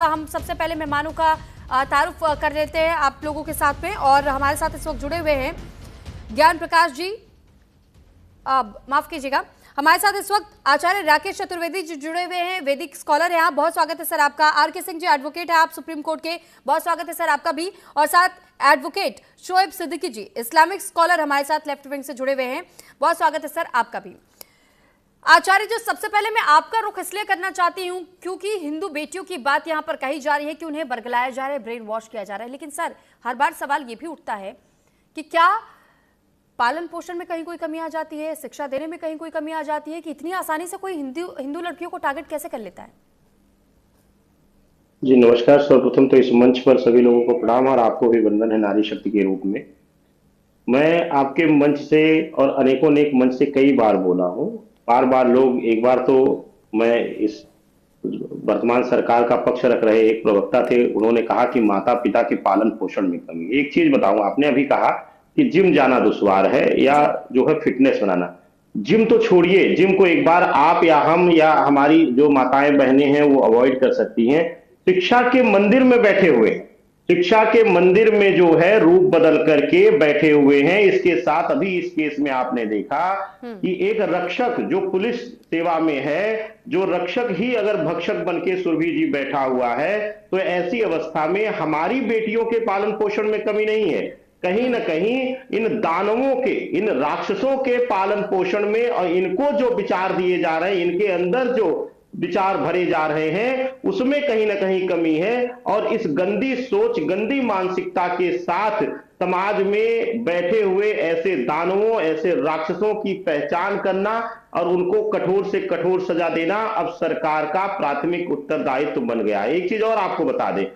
हम सबसे पहले मेहमानों का तारुफ कर लेते हैं आप लोगों के साथ में। और हमारे साथ इस वक्त जुड़े हुए हैं ज्ञान प्रकाश जी, माफ कीजिएगा, हमारे साथ इस वक्त आचार्य राकेश चतुर्वेदी जी जुड़े हुए हैं, वैदिक स्कॉलर हैं आप। बहुत स्वागत है सर आपका। आर.के. सिंह जी एडवोकेट है आप सुप्रीम कोर्ट के, बहुत स्वागत है सर आपका भी। और साथ एडवोकेट शोएब सिद्दीकी जी इस्लामिक स्कॉलर हमारे साथ लेफ्ट विंग से जुड़े हुए हैं, बहुत स्वागत है सर आपका भी। आचार्य जी, सबसे पहले मैं आपका रुख इसलिए करना चाहती हूं क्योंकि हिंदू बेटियों की बात यहां पर कही जा रही है कि उन्हें बरगलाया जा रहा है, ब्रेन वॉश किया जा रहा है। लेकिन सर, हर बार सवाल यह भी उठता है कि क्या पालन पोषण में कहीं कोई कमी आ जाती है, शिक्षा देने में कहीं कोई कमी आ जाती है कि इतनी आसानी से कोई हिंदू लड़कियों को टारगेट कैसे कर लेता है? जी नमस्कार। सर्वप्रथम तो इस मंच पर सभी लोगों को प्रणाम और आपको भी वंदन है नारी शक्ति के रूप में। मैं आपके मंच से और अनेकों नेक मंच से कई बार बोला हूं। बार बार लोग, एक बार तो मैं इस वर्तमान सरकार का पक्ष रख रहे एक प्रवक्ता थे, उन्होंने कहा कि माता पिता के पालन पोषण में कमी। एक चीज बताऊं, आपने अभी कहा कि जिम जाना दुश्वार है या जी जो है फिटनेस बनाना। जिम तो छोड़िए, जिम को एक बार आप या हम या हमारी जो माताएं बहनें हैं वो अवॉइड कर सकती हैं। शिक्षा के मंदिर में बैठे हुए हैं, शिक्षा के मंदिर में जो है रूप बदल करके बैठे हुए हैं। इसके साथ अभी इस केस में आपने देखा कि एक रक्षक जो पुलिस सेवा में है, जो रक्षक ही अगर भक्षक बन के सुरभि जी बैठा हुआ है, तो ऐसी अवस्था में हमारी बेटियों के पालन पोषण में कमी नहीं है। कहीं ना कहीं इन दानवों के, इन राक्षसों के पालन पोषण में और इनको जो विचार दिए जा रहे हैं, इनके अंदर जो विचार भरे जा रहे हैं, उसमें कहीं ना कहीं कमी है। और इस गंदी सोच, गंदी मानसिकता के साथ समाज में बैठे हुए ऐसे दानवों, ऐसे राक्षसों की पहचान करना और उनको कठोर से कठोर सजा देना अब सरकार का प्राथमिक उत्तरदायित्व बन गया है। एक चीज और आपको बता दें,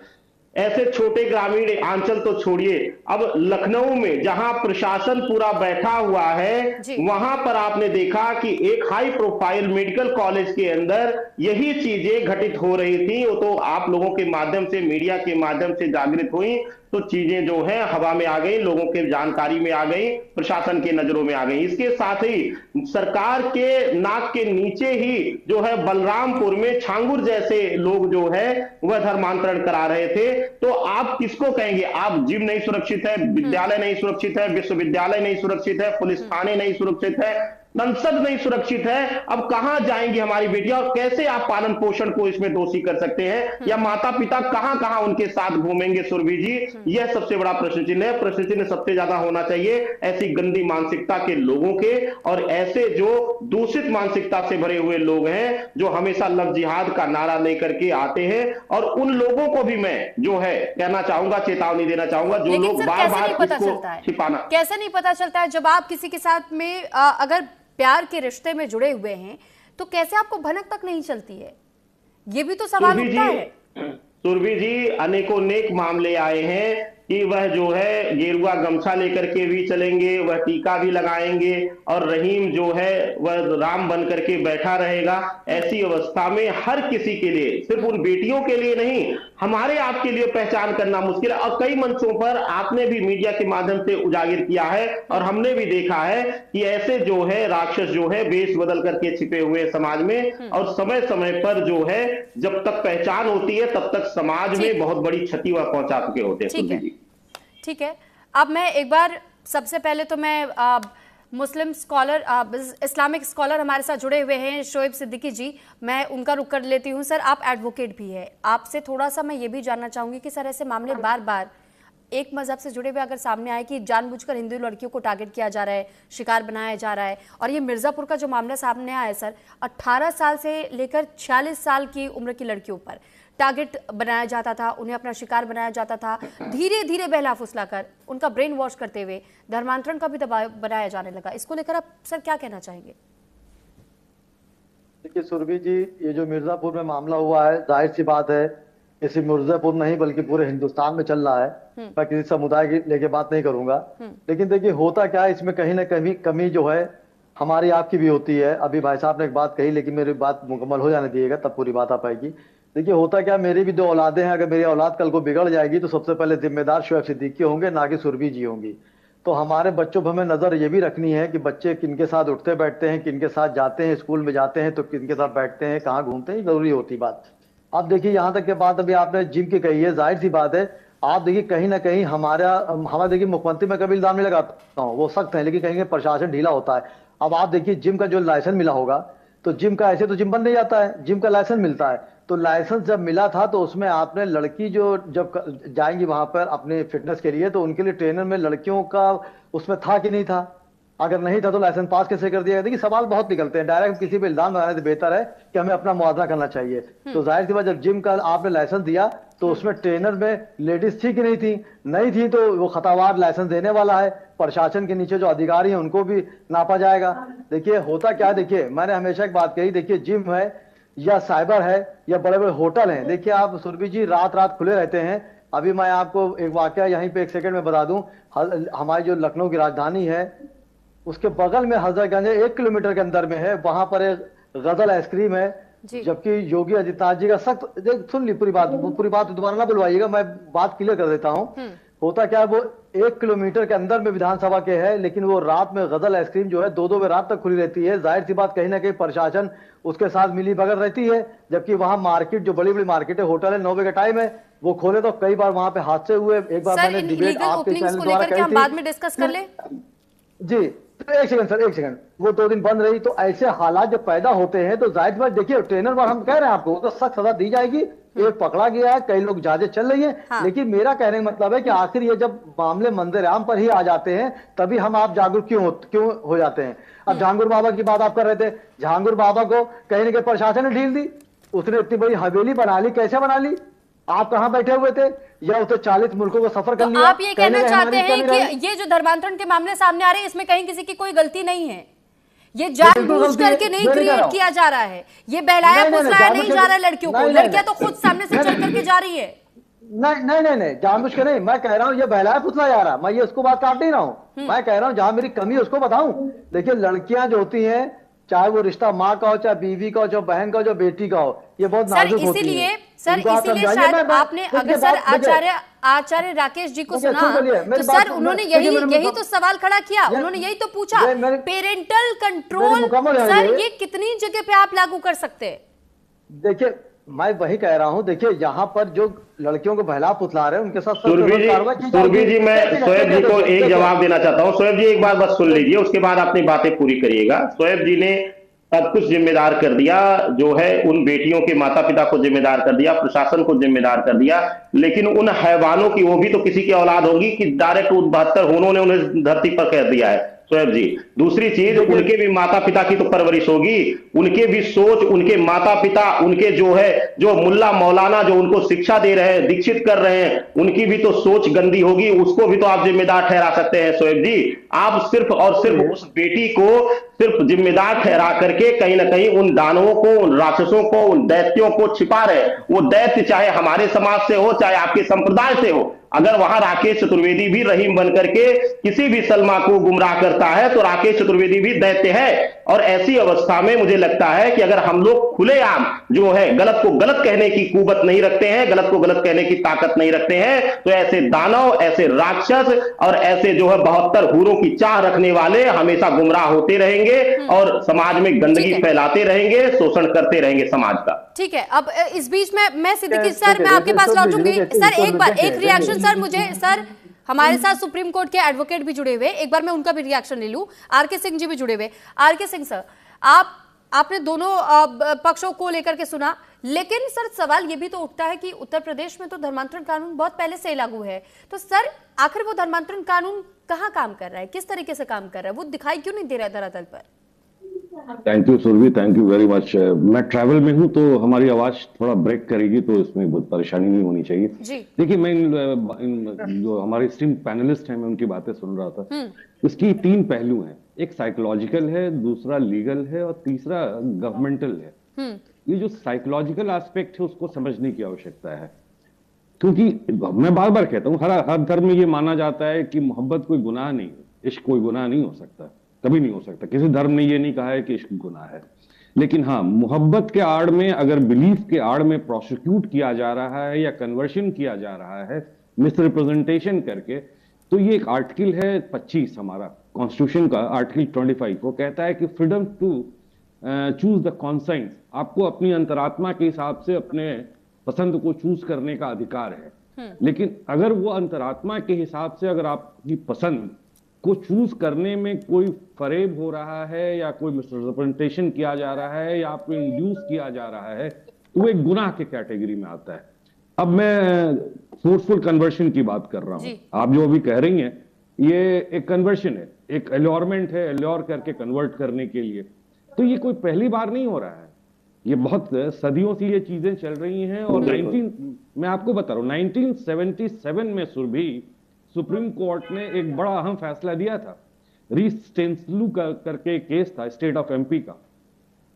ऐसे छोटे ग्रामीण अंचल तो छोड़िए, अब लखनऊ में जहां प्रशासन पूरा बैठा हुआ है, जी वहां पर आपने देखा कि एक हाई प्रोफाइल मेडिकल कॉलेज के अंदर यही चीजें घटित हो रही थी। वो तो आप लोगों के माध्यम से, मीडिया के माध्यम से जागृत हुई, तो चीजें जो है हवा में आ गई, लोगों के जानकारी में आ गई, प्रशासन के नजरों में आ गई। इसके साथ ही सरकार के नाक के नीचे ही जो है बलरामपुर में छांगुर जैसे लोग जो है वह धर्मांतरण करा रहे थे। तो आप किसको कहेंगे? आप जिम नहीं सुरक्षित है, विद्यालय नहीं सुरक्षित है, विश्वविद्यालय नहीं सुरक्षित है, पुलिस थाने नहीं सुरक्षित है, संसद नहीं सुरक्षित है, अब कहां जाएंगी हमारी बेटियां? और कैसे आप पालन पोषण को इसमें दोषी कर सकते हैं? या माता पिता कहां कहां उनके साथ घूमेंगे सुरभि जी? यह सबसे बड़ा प्रश्न चिन्ह है। प्रश्न चिन्ह सबसे ज्यादा होना चाहिए ऐसी गंदी मानसिकता के लोगों के, और ऐसे जो दूषित मानसिकता से भरे हुए लोग हैं जो हमेशा लव जिहाद का नारा लेकर के आते हैं। और उन लोगों को भी मैं जो है कहना चाहूंगा, चेतावनी देना चाहूंगा, जो लेकिन लोग सर, बार कैसे नहीं बार पता इसको चलता है, छिपाना। कैसे नहीं पता चलता है जब आप किसी के साथ में अगर प्यार के रिश्ते में जुड़े हुए हैं तो कैसे आपको भनक तक नहीं चलती है? ये भी तो सवाल सुरभि उठता जी, है। सुरभि जी, अनेकों नेक मामले आए हैं कि वह जो है गेरुआ गमछा लेकर के भी चलेंगे, वह टीका भी लगाएंगे, और रहीम जो है वह राम बन करके बैठा रहेगा। ऐसी अवस्था में हर किसी के लिए, सिर्फ उन बेटियों के लिए नहीं, हमारे आपके लिए पहचान करना मुश्किल है। और कई मंचों पर आपने भी मीडिया के माध्यम से उजागर किया है और हमने भी देखा है कि ऐसे जो है राक्षस जो है वेश बदल करके छिपे हुए समाज में, और समय समय पर जो है जब तक पहचान होती है तब तक समाज में ठीक बहुत बड़ी क्षति वह पहुंचा चुके होते हैं। ठीक सुरभि है जी, ठीक है। अब मैं एक बार, सबसे पहले तो मैं मुस्लिम स्कॉलर, इस्लामिक स्कॉलर हमारे साथ जुड़े हुए हैं शोएब सिद्दीकी जी, मैं उनका रुख कर लेती हूं। सर, आप एडवोकेट भी है, आपसे थोड़ा सा मैं ये भी जानना चाहूंगी कि सर ऐसे मामले बार बार एक मजहब से जुड़े हुए अगर सामने आए कि जानबूझकर हिंदू लड़कियों को टारगेट किया जा रहा है, शिकार बनाया जा रहा है, और ये मिर्जापुर का जो मामला सामने आया है सर, 18 साल से लेकर 46 साल की उम्र की लड़कियों पर टारगेट बनाया जाता था, उन्हें अपना शिकार बनाया जाता था, धीरे धीरे बहला फुसला कर उनका ब्रेन वॉश करते हुए धर्मांतरण का भी दबाव बनाया जाने लगा। इसको लेकर आप सर क्या कहना चाहेंगे? देखिए सुरभि जी, ये जो मिर्जापुर में मामला हुआ है, जाहिर सी बात है ये सिर्फ मिर्जापुर नहीं बल्कि पूरे हिंदुस्तान में चल रहा है। मैं किसी समुदाय की लेके बात नहीं करूंगा, लेकिन देखिए होता क्या है, इसमें कहीं ना कहीं कमी जो है हमारी आपकी भी होती है। अभी भाई साहब ने एक बात कही, लेकिन मेरी बात मुकम्मल हो जाने दिएगा तब पूरी बात आ पाएगी। देखिए होता क्या, मेरी भी दो औलादें हैं, अगर मेरी औलाद कल को बिगड़ जाएगी तो सबसे पहले जिम्मेदार शोएब सिद्दीकी होंगे, ना कि सुरभि जी होंगी। तो हमारे बच्चों पर हमें नजर ये भी रखनी है कि बच्चे किनके साथ उठते बैठते हैं, किनके साथ जाते हैं, स्कूल में जाते हैं तो किनके साथ बैठते हैं, कहाँ घूमते हैं, जरूरी होती बात। अब देखिए यहाँ तक के बात अभी आपने जिम की कही है, जाहिर सी बात है। आप देखिए कहीं ना कहीं हमारा देखिए मुख्यमंत्री में कभी इल्जाम नहीं लगाता हूँ, वो सख्त है, लेकिन कहीं कहीं प्रशासन ढीला होता है। अब आप देखिए जिम का जो लाइसेंस मिला होगा, तो जिम का ऐसे तो जिम बन नहीं जाता है, जिम का लाइसेंस मिलता है। तो लाइसेंस जब मिला था तो उसमें आपने लड़की जो जब जाएंगी वहां पर अपने फिटनेस के लिए, तो उनके लिए ट्रेनर में लड़कियों का उसमें था कि नहीं था? अगर नहीं था तो लाइसेंस पास कैसे कर दिया? देखिए सवाल बहुत निकलते हैं, डायरेक्ट किसी पे इल्जाम लगाने से बेहतर है कि हमें अपना मुआवजा करना चाहिए। तो जाहिर सी बात, जब जिम का आपने लाइसेंस दिया तो उसमें ट्रेनर में लेडीज थी कि नहीं थी? नहीं थी, तो वो खतावार लाइसेंस देने वाला है, प्रशासन के नीचे जो अधिकारी हैं उनको भी नापा जाएगा। देखिए होता क्या है, देखिए मैंने हमेशा एक बात कही, देखिए जिम है या साइबर है या बड़े बड़े होटल हैं, देखिए आप सुरभि जी रात रात खुले रहते हैं। अभी मैं आपको एक वाकया यहीं पे एक सेकंड में बता दूं, हमारी जो लखनऊ की राजधानी है उसके बगल में हजरतगंज 1 किलोमीटर के अंदर में है, वहां पर एक गजल आइसक्रीम है। जबकि योगी आदित्यनाथ जी का सख्त, सुन ली पूरी बात दोबारा ना बुलवाइएगा, मैं बात क्लियर कर देता हूँ। होता क्या है, वो 1 किलोमीटर के अंदर में विधानसभा के है, लेकिन वो रात में गजल आइसक्रीम जो है 2-2 बजे रात तक खुली रहती है। जाहिर सी बात, कहीं ना कहीं प्रशासन उसके साथ मिली भगत रहती है। जबकि वहां मार्केट, जो बड़ी बड़ी मार्केट है, होटल है, 9 बजे का टाइम है, वो खोले तो कई बार वहां पे हादसे हुए। एक बार मैंने डिबेट आपके चैनल द्वारा कही थी, बाद में डिस्कस कर ले जी। तो एक सेकंड सर, एक सेकंड, वो 2 दिन बंद रही। तो ऐसे हालात जब पैदा होते हैं तो जाहिर बात, देखिए ट्रेनर पर हम कह रहे हैं आपको तो सख्त सजा दी जाएगी। एक पकड़ा गया है, कई लोग जांचें चल रही है। हाँ। लेकिन मेरा कहने का मतलब है कि आखिर ये जब मामले मंदिर आम पर ही आ जाते हैं तभी हम आप जागरूक क्यों हो जाते हैं। अब जहांगीर बाबा की बात आप कर रहे थे, जहांगीर बाबा को कहीं ना कहीं प्रशासन ने ढील दी, उसने इतनी बड़ी हवेली बना ली, कैसे बना ली? आप कहां बैठे हुए थे? या उसे 40 मुल्कों को सफर कर लिया। आप ये कहना चाहते हैं कि ये जो धर्मांतरण के मामले सामने आ रहे हैं इसमें कहीं किसी की कोई गलती नहीं है, ये जानबूझ करके नहीं क्रिएट किया जा रहा है, ये बहलाया फुसलाया नहीं जा रहा है लड़कियों को, लड़कियां तो खुद सामने से चल करके जा रही है। नहीं, जानबूझ के नहीं, मैं कह रहा हूँ ये बहलाया फुसला जा रहा, मैं ये उसको बात काट नहीं रहा हूँ। मैं कह रहा हूँ जहां मेरी कमी है उसको बताऊं। देखिए लड़कियां जो होती हैं, चाहे वो रिश्ता माँ का हो, चाहे बीवी का हो, चाहे बहन का हो, चाहे बेटी का हो, ये बहुत नाजुक होती है। इसीलिए शायद आपने, अगर सर आचार्य राकेश जी को सुना तो सर उन्होंने यही तो सवाल खड़ा किया, उन्होंने यही तो पूछा, पेरेंटल कंट्रोल सर ये कितनी जगह पे आप लागू कर सकते हैं? देखिए मैं वही कह रहा हूं, देखिए यहाँ पर जो लड़कियों को बहला फुसला रहे हैं उनके साथ सुरभि जी मैं शोएब जी को एक जवाब देना चाहता हूं। शोएब जी एक बार बस सुन लीजिए, उसके बाद अपनी बातें पूरी करिएगा। शोएब जी ने सब कुछ जिम्मेदार कर दिया, जो है उन बेटियों के माता पिता को जिम्मेदार कर दिया, प्रशासन को जिम्मेदार कर दिया, लेकिन उन हैवानों की, वो भी तो किसी की औलाद होगी कि डायरेक्ट उन 72 उन्होंने उन्हें धरती पर कह दिया है। शोएब जी, दूसरी चीज, उनके भी माता पिता की तो परवरिश होगी, उनके भी सोच, उनके माता पिता, उनके जो है जो मुल्ला मौलाना जो उनको शिक्षा दे रहे हैं, दीक्षित कर रहे हैं, उनकी भी तो सोच गंदी होगी, उसको भी तो आप जिम्मेदार ठहरा सकते हैं। शोएब जी, आप सिर्फ और सिर्फ उस बेटी को सिर्फ जिम्मेदार ठहरा करके कहीं ना कहीं उन दानवों को, उन राक्षसों को, उन दैत्यों को छिपा रहे। वो दैत्य चाहे हमारे समाज से हो, चाहे आपके संप्रदाय से हो, अगर वहां राकेश चतुर्वेदी भी रहीम बनकर के किसी भी सलमा को गुमराह करता है तो राकेश चतुर्वेदी भी दैत्य है। और ऐसी अवस्था में मुझे लगता है कि अगर हम लोग खुलेआम जो है गलत को गलत कहने की कुवत नहीं रखते हैं, गलत को गलत कहने की ताकत नहीं रखते हैं, तो ऐसे दानव, ऐसे राक्षस और ऐसे जो है 72 हूरों की चाह रखने वाले हमेशा गुमराह होते रहेंगे और समाज में गंदगी फैलाते रहेंगे, शोषण करते रहेंगे समाज का। ठीक है, अब इस बीच में मैं सिद्दीकी सर, मैं आपके पास लौटूंगी सर। एक बार एक रिएक्शन सर मुझे, सर हमारे साथ सुप्रीम कोर्ट के एडवोकेट भी जुड़े हुए, एक बार मैं उनका भी रिएक्शन ले लूं। आरके सिंह जी भी जुड़े हुए। आरके सिंह सर, आपने दोनों पक्षों को लेकर के सुना, लेकिन सर सवाल ये भी तो उठता है कि उत्तर प्रदेश में तो धर्मांतरण कानून बहुत पहले से लागू है, तो सर आखिर वो धर्मांतरण कानून कहाँ काम कर रहा है, किस तरीके से काम कर रहा है, वो दिखाई क्यों नहीं दे रहा है धरातल पर? Thank you Surabhi, thank you very much. मैं ट्रैवल में हूं तो हमारी आवाज थोड़ा ब्रेक करेगी, तो इसमें बहुत परेशानी नहीं होनी चाहिए। देखिए मैं इन जो हमारे स्ट्रीम पैनलिस्ट हैं, मैं उनकी बातें सुन रहा था। इसकी 3 पहलू हैं, एक साइकोलॉजिकल है, दूसरा लीगल है और तीसरा गवर्नमेंटल है। ये जो साइकोलॉजिकल एस्पेक्ट है उसको समझने की आवश्यकता है, क्योंकि मैं बार बार कहता हूँ हर धर्म में ये माना जाता है कि मोहब्बत कोई गुनाह नहीं है, इश्क कोई गुनाह नहीं हो सकता, कभी नहीं हो सकता। किसी धर्म ने ये नहीं कहा है कि इश्क गुनाह है। लेकिन हाँ, मोहब्बत के आड़ में, अगर बिलीफ के आड़ में प्रोसिक्यूट किया जा रहा है या कन्वर्शन किया जा रहा है मिस रिप्रेजेंटेशन करके, तो ये एक आर्टिकल है 25 हमारा कॉन्स्टिट्यूशन का, आर्टिकल 25 वो कहता है कि freedom to choose the conscience, आपको अपनी अंतरात्मा के हिसाब से अपने पसंद को चूज करने का अधिकार है। लेकिन अगर वो अंतरात्मा के हिसाब से अगर आपकी पसंद को चूज करने में कोई फरेब हो रहा है या कोई मिसरिप्रेजेंटेशन किया जा रहा है या आपको इंड्यूस किया जा रहा है, तो वो एक गुनाह के कैटेगरी में आता है। अब मैं फोर्सफुल कन्वर्शन की बात कर रहा हूं। आप जो अभी कह रही हैं, ये एक कन्वर्शन है, एक एल्योरमेंट है, एल्योर करके कन्वर्ट करने के लिए। तो ये कोई पहली बार नहीं हो रहा है, ये बहुत सदियों से ये चीजें चल रही हैं। और मैं आपको बता रहा हूं 1977 में सुरभि सुप्रीम कोर्ट ने एक बड़ा अहम फैसला दिया था। रीस स्टेंसलू करके एक केस था स्टेट ऑफ एमपी का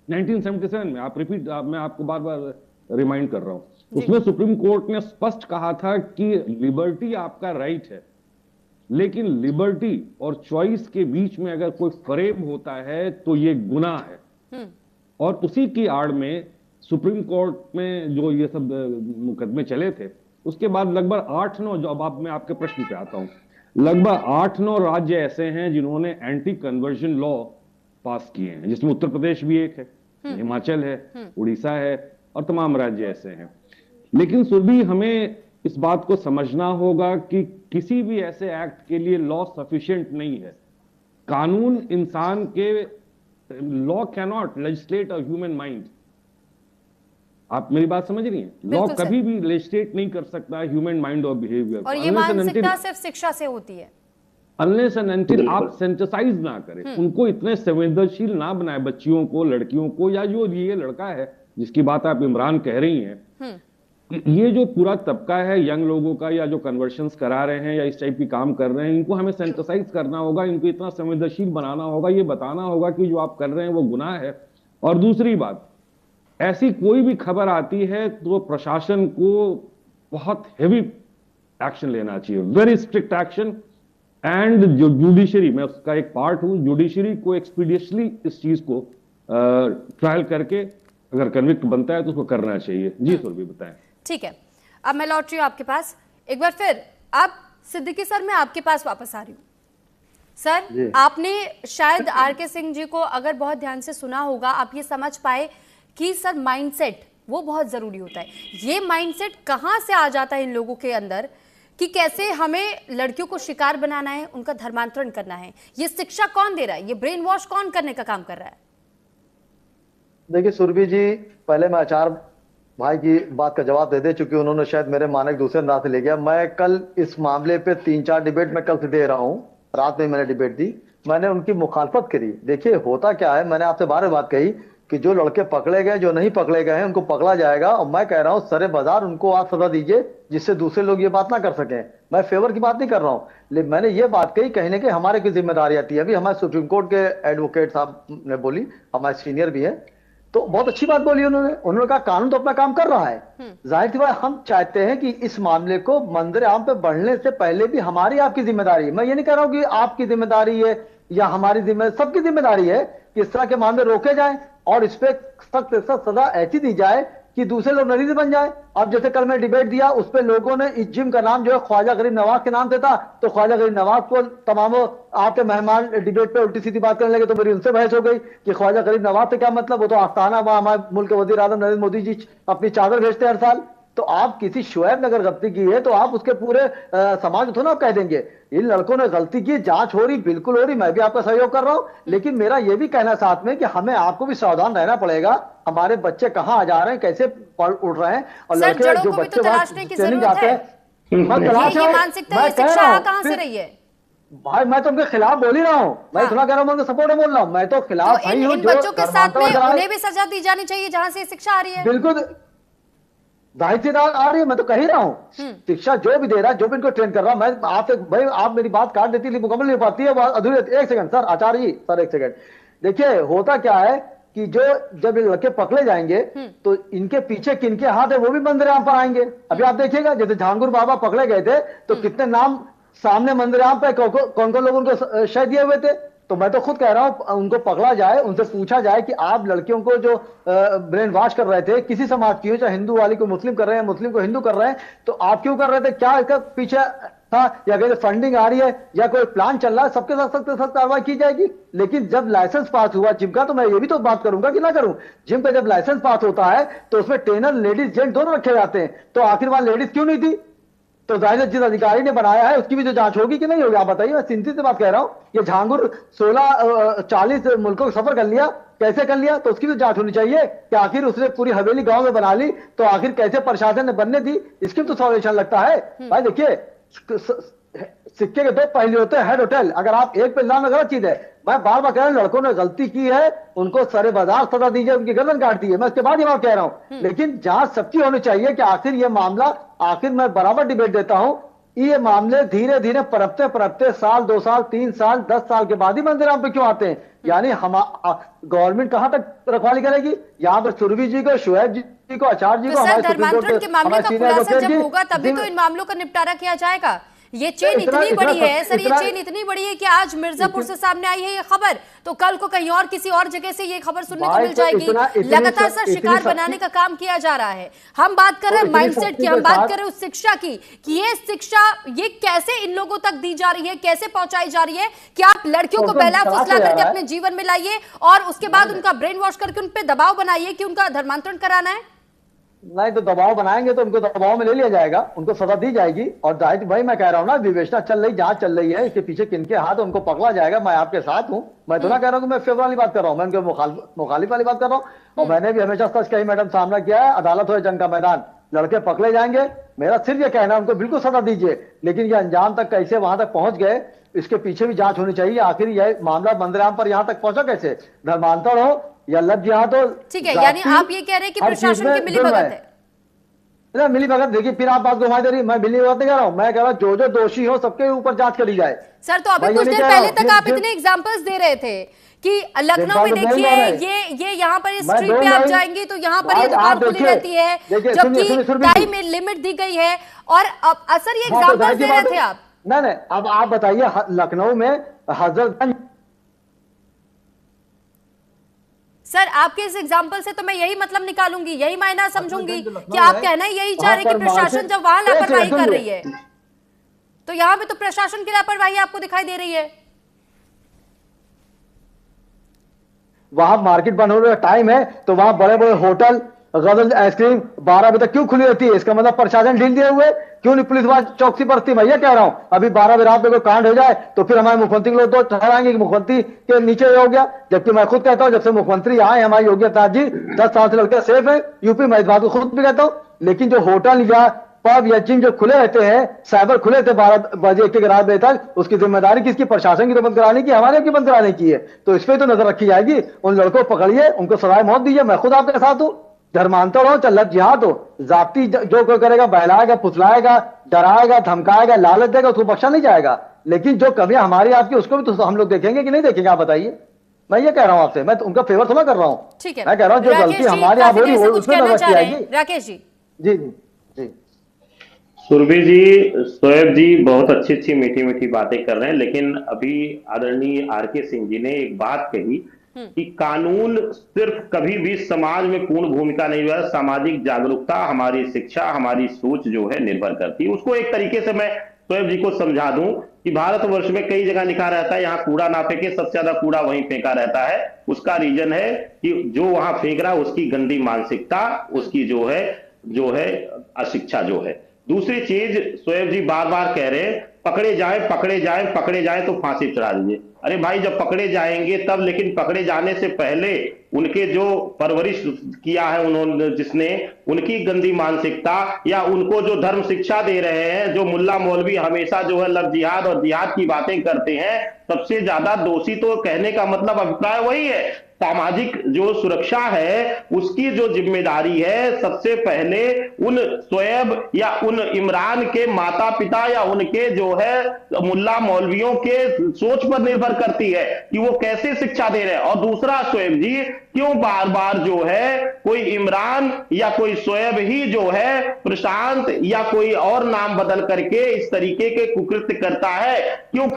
1977 में। मैं आपको बार बार रिमाइंड कर रहा हूं। उसमें सुप्रीम कोर्ट ने स्पष्ट कहा था कि लिबर्टी आपका राइट है, लेकिन लिबर्टी और चॉइस के बीच में अगर कोई फरेब होता है तो ये गुनाह है। और उसी की आड़ में सुप्रीम कोर्ट में जो ये सब मुकदमे चले थे, उसके बाद लगभग 8-9, जो अब मैं आपके प्रश्न पे आता हूं, लगभग 8-9 राज्य ऐसे हैं जिन्होंने एंटी कन्वर्जन लॉ पास किए हैं, जिसमें उत्तर प्रदेश भी एक है, हिमाचल है, उड़ीसा है और तमाम राज्य ऐसे हैं। लेकिन सुरभि, हमें इस बात को समझना होगा कि किसी भी ऐसे एक्ट के लिए लॉ सफिशिएंट नहीं है। कानून इंसान के, law cannot legislate a human mind. आप मेरी बात समझ रही हैं? लॉ कभी भी लेजिस्लेट नहीं कर सकता ह्यूमन माइंड और बिहेवियर। और ये मानसिकता सिर्फ शिक्षा से होती है। अनलेस एंड अनटिल आप सेंसिटाइज ना करें, उनको इतने संवेदनशील ना बनाए, बच्चियों को, लड़कियों को, या जो ये लड़का है जिसकी बात आप इमरान कह रही हैं, ये जो पूरा तबका है यंग लोगों का, या जो कन्वर्शंस करा रहे हैं या इस टाइप की काम कर रहे हैं, इनको हमें सेंसिटाइज करना होगा, इनको इतना संवेदनशील बनाना होगा, ये बताना होगा कि जो आप कर रहे हैं वो गुनाह है। और दूसरी बात, ऐसी कोई भी खबर आती है तो प्रशासन को बहुत हेवी एक्शन लेना चाहिए, वेरी स्ट्रिक्ट एक्शन। एंड जो जुडिशरी, मैं उसका एक पार्ट हूं, जुडिशरी को एक्सपीडियसली इस चीज को ट्रायल करके अगर कन्विक्ट बनता है तो उसको करना चाहिए। जी सुरभि, बताएं। ठीक है, अब मैं लौट रही हूं आपके पास एक बार फिर। आप सिद्दीकी सर, मैं आपके पास वापस आ रही हूं। सर, आपने शायद आरके सिंह जी को अगर बहुत ध्यान से सुना होगा, आप ये समझ पाए कि सर माइंडसेट वो बहुत जरूरी होता है। ये माइंडसेट कहां से आ जाता है इन लोगों के अंदर कि कैसे हमें लड़कियों को शिकार बनाना है, उनका धर्मांतरण करना है? ये शिक्षा कौन दे रहा है? ये ब्रेन वॉश कौन करने का काम कर रहा है? देखिए सुरभि जी, पहले मैं आचार्य भाई की बात का जवाब दे दे, चूंकि उन्होंने शायद मेरे मानक दूसरे अंदाज से ले गया। मैं कल इस मामले पे 3-4 डिबेट मैं कल से दे रहा हूँ, रात में मैंने डिबेट दी, मैंने उनकी मुखालफत करी। देखिए होता क्या है, मैंने आपसे बार बात कही कि जो लड़के पकड़े गए, जो नहीं पकड़े गए हैं, उनको पकड़ा जाएगा। और मैं कह रहा हूँ सरे बाजार उनको आप सजा दीजिए, जिससे दूसरे लोग ये बात ना कर सकें। मैं फेवर की बात नहीं कर रहा हूँ, लेकिन मैंने ये बात कही, कहीं ना कहीं हमारे की जिम्मेदारी आती है। अभी हमारे सुप्रीम कोर्ट के एडवोकेट साहब ने बोली, हमारे सीनियर भी है, तो बहुत अच्छी बात बोली उन्होंने कहा कानून तो अपना काम कर रहा है। जाहिर सी बात, हम चाहते हैं कि इस मामले को मंजर आम पे बढ़ने से पहले भी हमारी आपकी जिम्मेदारी है। मैं ये नहीं कह रहा हूं कि आपकी जिम्मेदारी है या हमारी जिम्मेदारी, सबकी जिम्मेदारी है कि इस तरह के मामले रोके जाएं और इस पे सख्त से सख्त सजा ऐसी दी जाए कि दूसरे लोग नतीजे बन जाए। अब जैसे कल मैं डिबेट दिया, उस पे लोगों ने इस जिम का नाम जो है ख्वाजा गरीब नवाज के नाम से था, तो ख्वाजा गरीब नवाज को तमाम आपके मेहमान डिबेट पे उल्टी सीधी बात करने लगे, तो मेरी उनसे बहस हो गई कि ख्वाजा गरीब नवाज से क्या मतलब, वो तो आस्थाना वहां हमारे मुल्क के वजीर आजम नरेंद्र मोदी जी अपनी चादर भेजते हैं हर साल। तो आप किसी शुएब ने अगर गलती की है तो आप उसके पूरे समाज को ना कह देंगे। इन लड़कों ने गलती की, जांच हो रही, बिल्कुल हो रही, मैं भी आपका सहयोग कर रहा हूं, लेकिन मेरा यह भी कहना साथ में कि हमें आपको भी सावधान रहना पड़ेगा। हमारे बच्चे कहां आ जा रहे हैं, कैसे पढ़ उठ रहे हैं, और लड़के जो बच्चे ट्रेनिंग जाते हैं, भाई मैं तो उनके खिलाफ बोल ही रहा हूँ, मैं थोड़ा कह रहा हूँ, उनके सपोर्ट में बोल रहा हूँ, मैं तो खिलाफ नहीं हूँ। बच्चों के साथ में उन्हें भी सजा दी जानी चाहिए जहां से शिक्षा आ रही है। बिल्कुल जाहिर सी बात आ रही है, मैं तो कह ही रहा हूँ। शिक्षा जो भी दे रहा है, जो भी इनको ट्रेन कर रहा हूं, मैं आपसे भाई आप मेरी बात काट देती है, मुकम्मल नहीं पाती है अधूरी। एक सेकंड सर, आचार्य जी सर, एक सेकंड। देखिए होता क्या है कि जो जब लड़के पकड़े जाएंगे तो इनके पीछे किनके हाथ है वो भी मंदिर आम पर आएंगे। अभी आप देखिएगा, जैसे झांगुर बाबा पकड़े गए थे तो कितने नाम सामने मंदिर आम पे कौन कौन लोग उनको शह दिए हुए थे। तो मैं तो खुद कह रहा हूं उनको पकड़ा जाए, उनसे पूछा जाए कि आप लड़कियों को जो ब्रेन वॉश कर रहे थे, किसी समाज की हो, चाहे हिंदू वाली को मुस्लिम कर रहे हैं, मुस्लिम को हिंदू कर रहे हैं, तो आप क्यों कर रहे थे, क्या इसका पीछे हाँ, या कहीं फंडिंग आ रही है या कोई प्लान चल रहा है, सबके साथ सख्त सख्त कार्रवाई की जाएगी। लेकिन जब लाइसेंस पास हुआ जिम का, तो मैं ये भी तो बात करूंगा कि ना करूं, जिम का जब लाइसेंस पास होता है तो उसमें ट्रेनर लेडीज जेंट दोनों रखे जाते हैं, तो आखिर वहां लेडीज क्यों नहीं थी? तो जाहिर है जिस अधिकारी ने बनाया है उसकी भी तो जांच होगी कि नहीं होगी? आप बताइए, मैं चिंतित से बात कह रहा हूं। ये झांगुर 40 मुल्कों का सफर कर लिया, कैसे कर लिया? तो उसकी भी जांच होनी चाहिए कि आखिर उसने पूरी हवेली गांव में बना ली, तो आखिर कैसे प्रशासन ने बनने दी, इसकी भी तो सॉल्यूशन लगता है। भाई देखिए, सिक्के के दो पहलू होते हैं, हेड और टेल। अगर आप एक पे लाना गलत चीज है। मैं बार बार कह रहा हूं, लड़कों ने गलती की है, उनको सरे बाजार सजा दीजिए, उनकी गर्दन काट दी है, मैं उसके बाद ये बात कह रहा हूं। लेकिन जांच सच्ची होनी चाहिए कि आखिर ये मामला, आखिर मैं बराबर डिबेट देता हूं, ये मामले धीरे धीरे परपते परपते साल 2 साल 3 साल 10 साल के बाद ही मंदिराम पे क्यों आते हैं? यानी हम गवर्नमेंट कहां तक रखवाली करेगी? यहाँ पर सुरभि जी को, शुएब जी को, आचार्य जी को, सर धर्मांतरण के मामले का खुलासा जब होगा तभी तो इन मामलों का निपटारा किया जाएगा। ये चेन इतनी बड़ी है सर, ये चेन इतनी बड़ी है कि आज मिर्जापुर से सामने आई है ये खबर, तो कल को कहीं और किसी और जगह से ये खबर सुनने को मिल जाएगी। लगातार सर शिकार बनाने का काम किया जा रहा है। हम बात कर रहे हैं माइंडसेट की, हम बात कर रहे हैं उस शिक्षा की कि ये शिक्षा ये कैसे इन लोगों तक दी जा रही है, कैसे पहुंचाई जा रही है कि आप लड़कियों को बहला फुसला करके अपने जीवन में लाइए और उसके बाद उनका ब्रेन वॉश करके उन पर दबाव बनाइए कि उनका धर्मांतरण कराना है। नहीं तो दबाव बनाएंगे तो उनको दबाव में ले लिया जाएगा, उनको सजा दी जाएगी। और जाहिर भाई मैं कह रहा हूं ना, विवेचना चल रही, जांच चल रही है, इसके पीछे किनके हाथ, उनको पकड़ा जाएगा। मैं आपके साथ हूं, मैं तो ना कह रहा हूं कि मैं फेवर वाली बात कर रहा हूं, मैं उनके मुखालिफ वाली बात कर रहा हूं। और मैंने भी हमेशा सच का ही मैडम सामना किया है, अदालत हो जंग का मैदान, लड़के पकड़े जाएंगे। मेरा सिर्फ ये कहना है उनको बिल्कुल सजा दीजिए, लेकिन ये अंजाम तक कैसे वहां तक पहुंच गए, इसके पीछे भी जांच होनी चाहिए। आखिर यह मामला मंदिराम पर यहां तक पहुंचा कैसे? धर्मांतर हो या लव जिहाद हो, ठीक है, यानी आप ये कह रहे हैं कि प्रशासन की मिलीभगत है। मिली भगत देखिए, फिर आप बात घुमा दे रही, मैं मिली भगत नहीं कह रहा हूं, मैं कह रहा हूं जो दोषी हो सबके ऊपर जांच करी जाए। सर तो अभी कुछ देर पहले तक आप इतने एग्जांपल्स दे रहे थे कि लखनऊ में देखिए ये यहाँ पर स्ट्रीट पे आप जाएंगे तो यहाँ पर ये दुकान खुली रहती है, जबकि टाइम में लिमिट दी गई है, और असर ये एग्जांपल्स दे रहे थे आप। नहीं, अब आप बताइए, लखनऊ में हजरतगंज। सर आपके इस एग्जाम्पल से तो मैं यही मतलब निकालूंगी, यही मायना समझूंगी कि आप कहना यही चाह रहे कि प्रशासन जब वहां लापरवाही कर रही है तो यहाँ पे तो प्रशासन की लापरवाही आपको दिखाई दे रही है। वहां मार्केट बंद होने का टाइम है तो वहां बड़े बड़े होटल, गजल आइसक्रीम 12 बजे तक क्यों खुली रहती है? इसका मतलब प्रशासन ढील दिए हुए, क्यों नहीं पुलिस वहां चौकसी बरतती? मैं ये कह रहा हूं, अभी 12 बजे रात में कोई कांड हो जाए तो फिर हमारे मुख्यमंत्री लोग तो ठहराएंगे कि मुख्यमंत्री के नीचे हो गया। जबकि मैं खुद कहता हूं, जब से मुख्यमंत्री आए हमारे योगी आदित्यनाथ जी, 10 साल से लड़के सेफ है यूपी, मैं इस बात को खुद भी कहता हूं। लेकिन जो होटल या पब या जिम जो खुले रहते हैं, साइबर खुले थे 12 बजे 1 बजे तक, उसकी जिम्मेदारी किसकी? प्रशासन की तो बंद कराने की, हमारे की बंद कराने की है। तो इस पर तो नजर रखी जाएगी। उन लड़कों को पकड़िए, उनको सजाए मौत दीजिए, मैं खुद आपके साथ हूं। धर्मांतर हो चाहे लव जिहाद हो, जाति जो कोई करेगा, बहलाएगा, फुसलाएगा, डराएगा, धमकाएगा, लालच देगा, उसको बख्शा नहीं जाएगा। लेकिन जो कमियां हमारी आपकी, उसको भी तो हम लोग देखेंगे कि नहीं देखेंगे? आप बताइए। मैं ये कह रहा हूं आपसे, मैं उनका फेवर थोड़ा कर रहा हूं। ठीक है, मैं कह रहा हूं जो गलती हमारी आप हो रही है उसमें नजर रखी जाएगी। राकेश जी। जी जी जी। सुरभि जी, शोएब जी बहुत अच्छी अच्छी मीठी मीठी बातें कर रहे हैं, लेकिन अभी आदरणीय आर.के. सिंह जी ने एक बात कही कि कानून सिर्फ कभी भी समाज में पूर्ण भूमिका नहीं हुआ, सामाजिक जागरूकता, हमारी शिक्षा, हमारी सोच जो है निर्भर करती है। उसको एक तरीके से मैं शोएब जी को समझा दूं कि भारतवर्ष में कई जगह लिखा रहता है यहाँ कूड़ा ना फेंके, सबसे ज्यादा कूड़ा वहीं फेंका रहता है। उसका रीजन है कि जो वहां फेंक रहा है उसकी गंदी मानसिकता, उसकी जो है अशिक्षा जो है। दूसरी चीज, शोएब जी बार बार कह रहे हैं पकड़े जाए पकड़े जाए पकड़े जाए तो फांसी चढ़ा दीजिए। अरे भाई, जब पकड़े जाएंगे तब, लेकिन पकड़े जाने से पहले उनके जो परवरिश किया है उन्होंने, जिसने, उनकी गंदी मानसिकता, या उनको जो धर्म शिक्षा दे रहे हैं, जो मुल्ला मौलवी हमेशा जो है लव जिहाद और जिहाद की बातें करते हैं, सबसे ज्यादा दोषी तो कहने का मतलब अभिप्राय वही है। सामाजिक जो सुरक्षा है उसकी जो जिम्मेदारी है सबसे पहले उन शोएब या उन इमरान के माता पिता या उनके जो है मुल्ला मौलवियों के सोच पर निर्भर करती है कि वो कैसे शिक्षा दे रहे हैं। और दूसरा, शोएब जी क्यों बार बार जो है कोई इमरान या कोई शोएब ही जो है प्रशांत या कोई और नाम बदल करके इस तरीके के कुकृत्य करता है? क्यों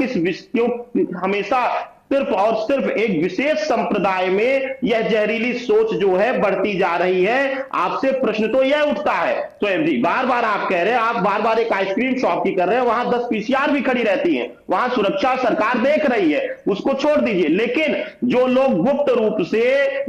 हमेशा सिर्फ और सिर्फ एक विशेष संप्रदाय में यह जहरीली सोच जो है बढ़ती जा रही है। आपसे प्रश्न तो यह उठता है, तो जी बार बार आप कह रहे हैं, आप बार बार एक आइसक्रीम शॉप की कर रहे हैं, वहां 10 पीसीआर भी खड़ी रहती हैं, वहां सुरक्षा सरकार देख रही है, उसको छोड़ दीजिए। लेकिन जो लोग गुप्त रूप से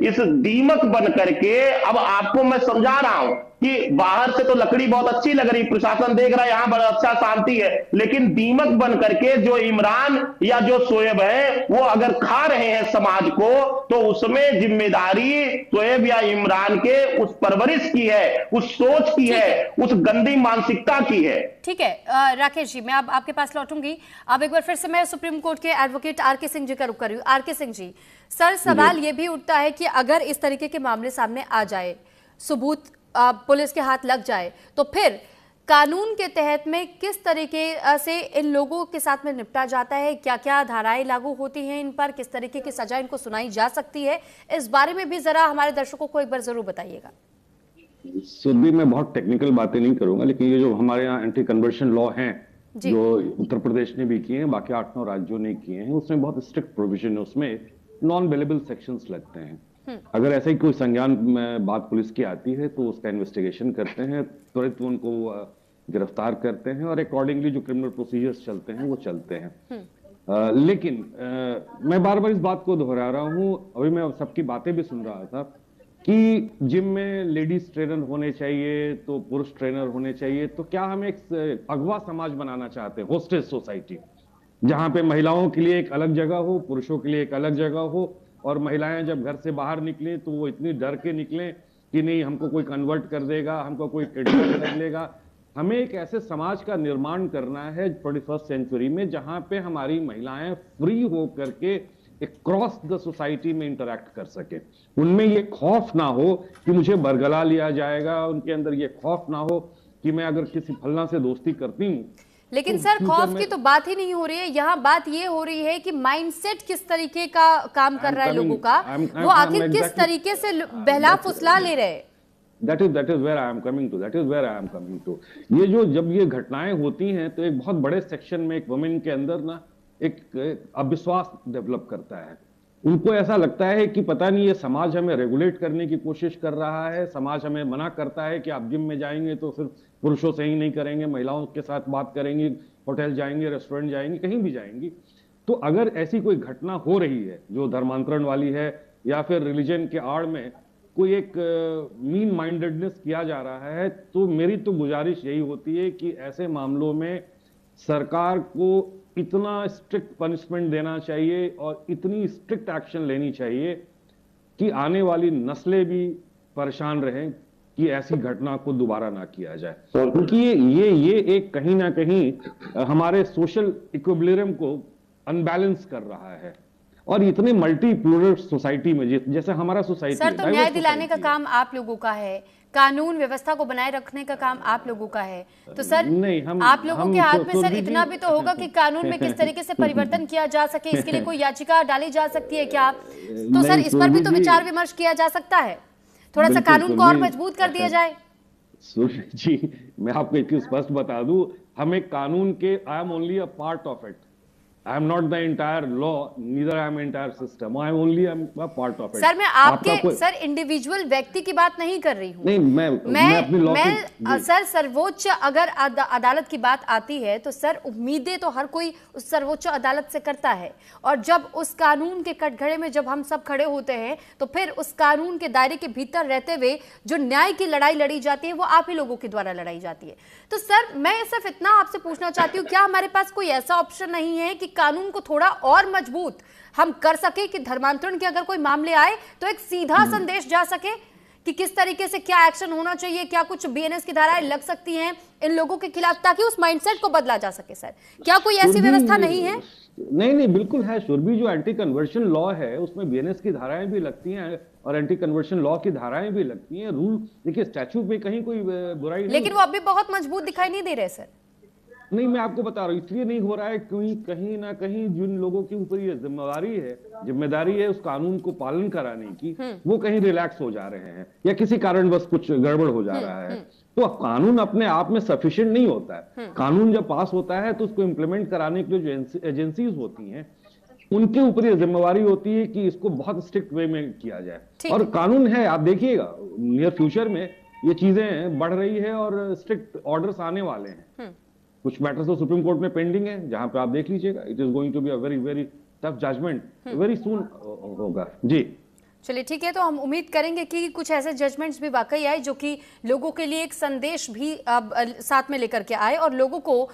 इस दीमक बन करके, अब आपको मैं समझा रहा हूं कि बाहर से तो लकड़ी बहुत अच्छी लग रही, प्रशासन देख रहा है यहां बड़ा अच्छा शांति है, लेकिन दीमक बन करके जो इमरान या जो शोएब है वो अगर खा रहे हैं समाज को, तो उसमें जिम्मेदारी शोएब या इमरान के उस परवरिश की है, उस सोच की है, उस गंदी मानसिकता की है। ठीक है राकेश जी, मैं अब आपके पास लौटूंगी। अब एक बार फिर से मैं सुप्रीम कोर्ट के एडवोकेट आर के सिंह जी का रुख कर रही हूँ। आर के सिंह जी, सर सवाल ये भी उठता है कि अगर इस तरीके के मामले सामने आ जाए, सबूत पुलिस के हाथ लग जाए, तो फिर कानून के तहत में किस तरीके से इन लोगों के साथ में निपटा जाता है, क्या क्या धाराएं लागू होती हैं इन पर, किस तरीके की सजा इनको सुनाई जा सकती है, इस बारे में भी जरा हमारे दर्शकों को एक बार जरूर बताइएगा। सुरभि, मैं बहुत टेक्निकल बातें नहीं करूंगा, लेकिन ये जो हमारे यहाँ एंटी कन्वर्शन लॉ हैं, जो उत्तर प्रदेश ने भी किए हैं, बाकी 8-9 राज्यों ने किए हैं, उसमें बहुत स्ट्रिक्ट प्रोविजन है, उसमें नॉन अवेलेबल सेक्शंस लगते हैं। अगर ऐसा ही कोई संज्ञान बात पुलिस की आती है तो उसका इन्वेस्टिगेशन करते हैं, त्वरित उनको गिरफ्तार करते हैं और अकॉर्डिंगली जो क्रिमिनल प्रोसीजर्स चलते हैं वो चलते हैं। लेकिन मैं बार बार इस बात को दोहरा रहा हूं, अभी मैं सबकी बातें भी सुन रहा था कि जिम में लेडीज ट्रेनर होने चाहिए तो पुरुष ट्रेनर होने चाहिए, तो क्या हम एक अगवा समाज बनाना चाहते हैं, होस्टेज सोसाइटी, जहां पे महिलाओं के लिए एक अलग जगह हो, पुरुषों के लिए एक अलग जगह हो, और महिलाएं जब घर से बाहर निकलें तो वो इतनी डर के निकलें कि नहीं हमको कोई कन्वर्ट कर देगा, हमको कोई किडनैप कर लेगा। हमें एक ऐसे समाज का निर्माण करना है 21st सेंचुरी में, जहां पे हमारी महिलाएं फ्री हो करके एक क्रॉस द सोसाइटी में इंटरैक्ट कर सके, उनमें ये खौफ ना हो कि मुझे बरगला लिया जाएगा, उनके अंदर ये खौफ ना हो कि मैं अगर किसी फलना से दोस्ती करती हूँ। लेकिन तो सर खौफ की तो बात ही नहीं हो रही है, यहाँ बात ये हो रही है कि माइंडसेट किस तरीके का काम कर रहा है लोगों का, वो आखिर किस तरीके से बहला फुसला ले रहे हैं। That is where I am coming to. That is where I am coming to. ये जो जब ये घटनाएं होती हैं तो एक बहुत बड़े सेक्शन में एक वुमेन के अंदर ना एक अविश्वास डेवलप करता है। उनको ऐसा लगता है कि पता नहीं ये समाज हमें रेगुलेट करने की कोशिश कर रहा है, समाज हमें मना करता है कि आप जिम में जाएंगे तो सिर्फ पुरुषों से ही नहीं करेंगे, महिलाओं के साथ बात करेंगे, होटल जाएंगे, रेस्टोरेंट जाएंगे, कहीं भी जाएंगी। तो अगर ऐसी कोई घटना हो रही है जो धर्मांतरण वाली है या फिर रिलीजन के आड़ में कोई एक मीन माइंडेडनेस किया जा रहा है, तो मेरी तो गुजारिश यही होती है कि ऐसे मामलों में सरकार को इतना स्ट्रिक्ट पनिशमेंट देना चाहिए और इतनी स्ट्रिक्ट एक्शन लेनी चाहिए कि आने वाली नस्लें भी परेशान रहें कि ऐसी घटना को दोबारा ना किया जाए, क्योंकि ये एक कहीं ना कहीं हमारे सोशल इक्विलिब्रियम को अनबैलेंस कर रहा है। और इतने मल्टी प्लूरल सोसाइटी में जैसे हमारा सोसाइटी, सर तो न्याय दिलाने का काम आप लोगों का है, कानून व्यवस्था को बनाए रखने का काम आप लोगों का है, तो सर आप लोगों के हाथ में सर इतना भी तो होगा कि कानून में किस तरीके से परिवर्तन किया जा सके, इसके लिए कोई याचिका डाली जा सकती है क्या? तो सर इस पर भी तो विचार विमर्श किया जा सकता है, थोड़ा सा कानून को और मजबूत कर दिया जाए। जी मैं आपको एक स्पष्ट बता दूं, हमें कानून के I am only a part of it, I am not the entire law, neither I am entire system. I am only a part of it. Sir मैं आपके सर इंडिविजुअल व्यक्ति की बात नहीं कर रही हूँ। नहीं मैं अपनी लॉ की सर सर्वोच्च अगर अदालत की बात आती है तो सर उम्मीदें तो हर कोई उस सर्वोच्च अदालत से करता है, और जब उस कानून के कटघरे में जब हम सब खड़े होते हैं तो फिर उस कानून के दायरे के भीतर रहते हुए जो न्याय की लड़ाई लड़ी जाती है वो आप ही लोगों के द्वारा लड़ाई जाती है। तो सर मैं सिर्फ इतना आपसे पूछना चाहती हूँ, क्या हमारे पास कोई ऐसा ऑप्शन नहीं है कि कानून को थोड़ा और मजबूत हम कर सके कि धर्मांतरण के अगर कोई मामले आए तो एक सीधा संदेश जा सके कि किस तरीके से क्या एक्शन होना चाहिए, क्या कुछ बीएनएस की धाराएं लग सकती हैं इन लोगों के खिलाफ, ताकि उस माइंडसेट को बदला जा सके? सर क्या कोई ऐसी व्यवस्था नहीं है? नहीं बिल्कुल है सुरभि, जो एंटी कन्वर्शन लॉ है उसमें बीएनएस की धाराएं भी लगती हैं और एंटी कन्वर्शन लॉ की धाराएं भी लगती हैं। रूल देखिए, स्टैच्यूट में कहीं कोई बुराई नहीं, लेकिन वो अभी बहुत मजबूत दिखाई नहीं दे रहे सर। नहीं मैं आपको बता रहा हूँ इसलिए नहीं हो रहा है क्योंकि कहीं ना कहीं जिन लोगों के ऊपर ये जिम्मेदारी है उस कानून को पालन कराने की, वो कहीं रिलैक्स हो जा रहे हैं या किसी कारण बस कुछ गड़बड़ हो जा रहा है। तो कानून अपने आप में सफिशिएंट नहीं होता है। कानून जब पास होता है तो उसको इम्प्लीमेंट कराने के लिए जो एजेंसीज होती हैं उनके ऊपर ये जिम्मेवारी होती है कि इसको बहुत स्ट्रिक्ट वे में किया जाए। और कानून है, आप देखिएगा नियर फ्यूचर में ये चीजें बढ़ रही है और स्ट्रिक्ट ऑर्डर्स आने वाले हैं। कुछ मैटर्स तो सुप्रीम कोर्ट में पेंडिंग है, जहां पे आप देख लीजिएगा, it is going to be a very very tough judgement very soon होगा जी। चलिए ठीक है, तो हम उम्मीद करेंगे कि कुछ ऐसे जजमेंट्स भी वाकई आए जो कि लोगों के लिए एक संदेश भी साथ में लेकर के आए और लोगों को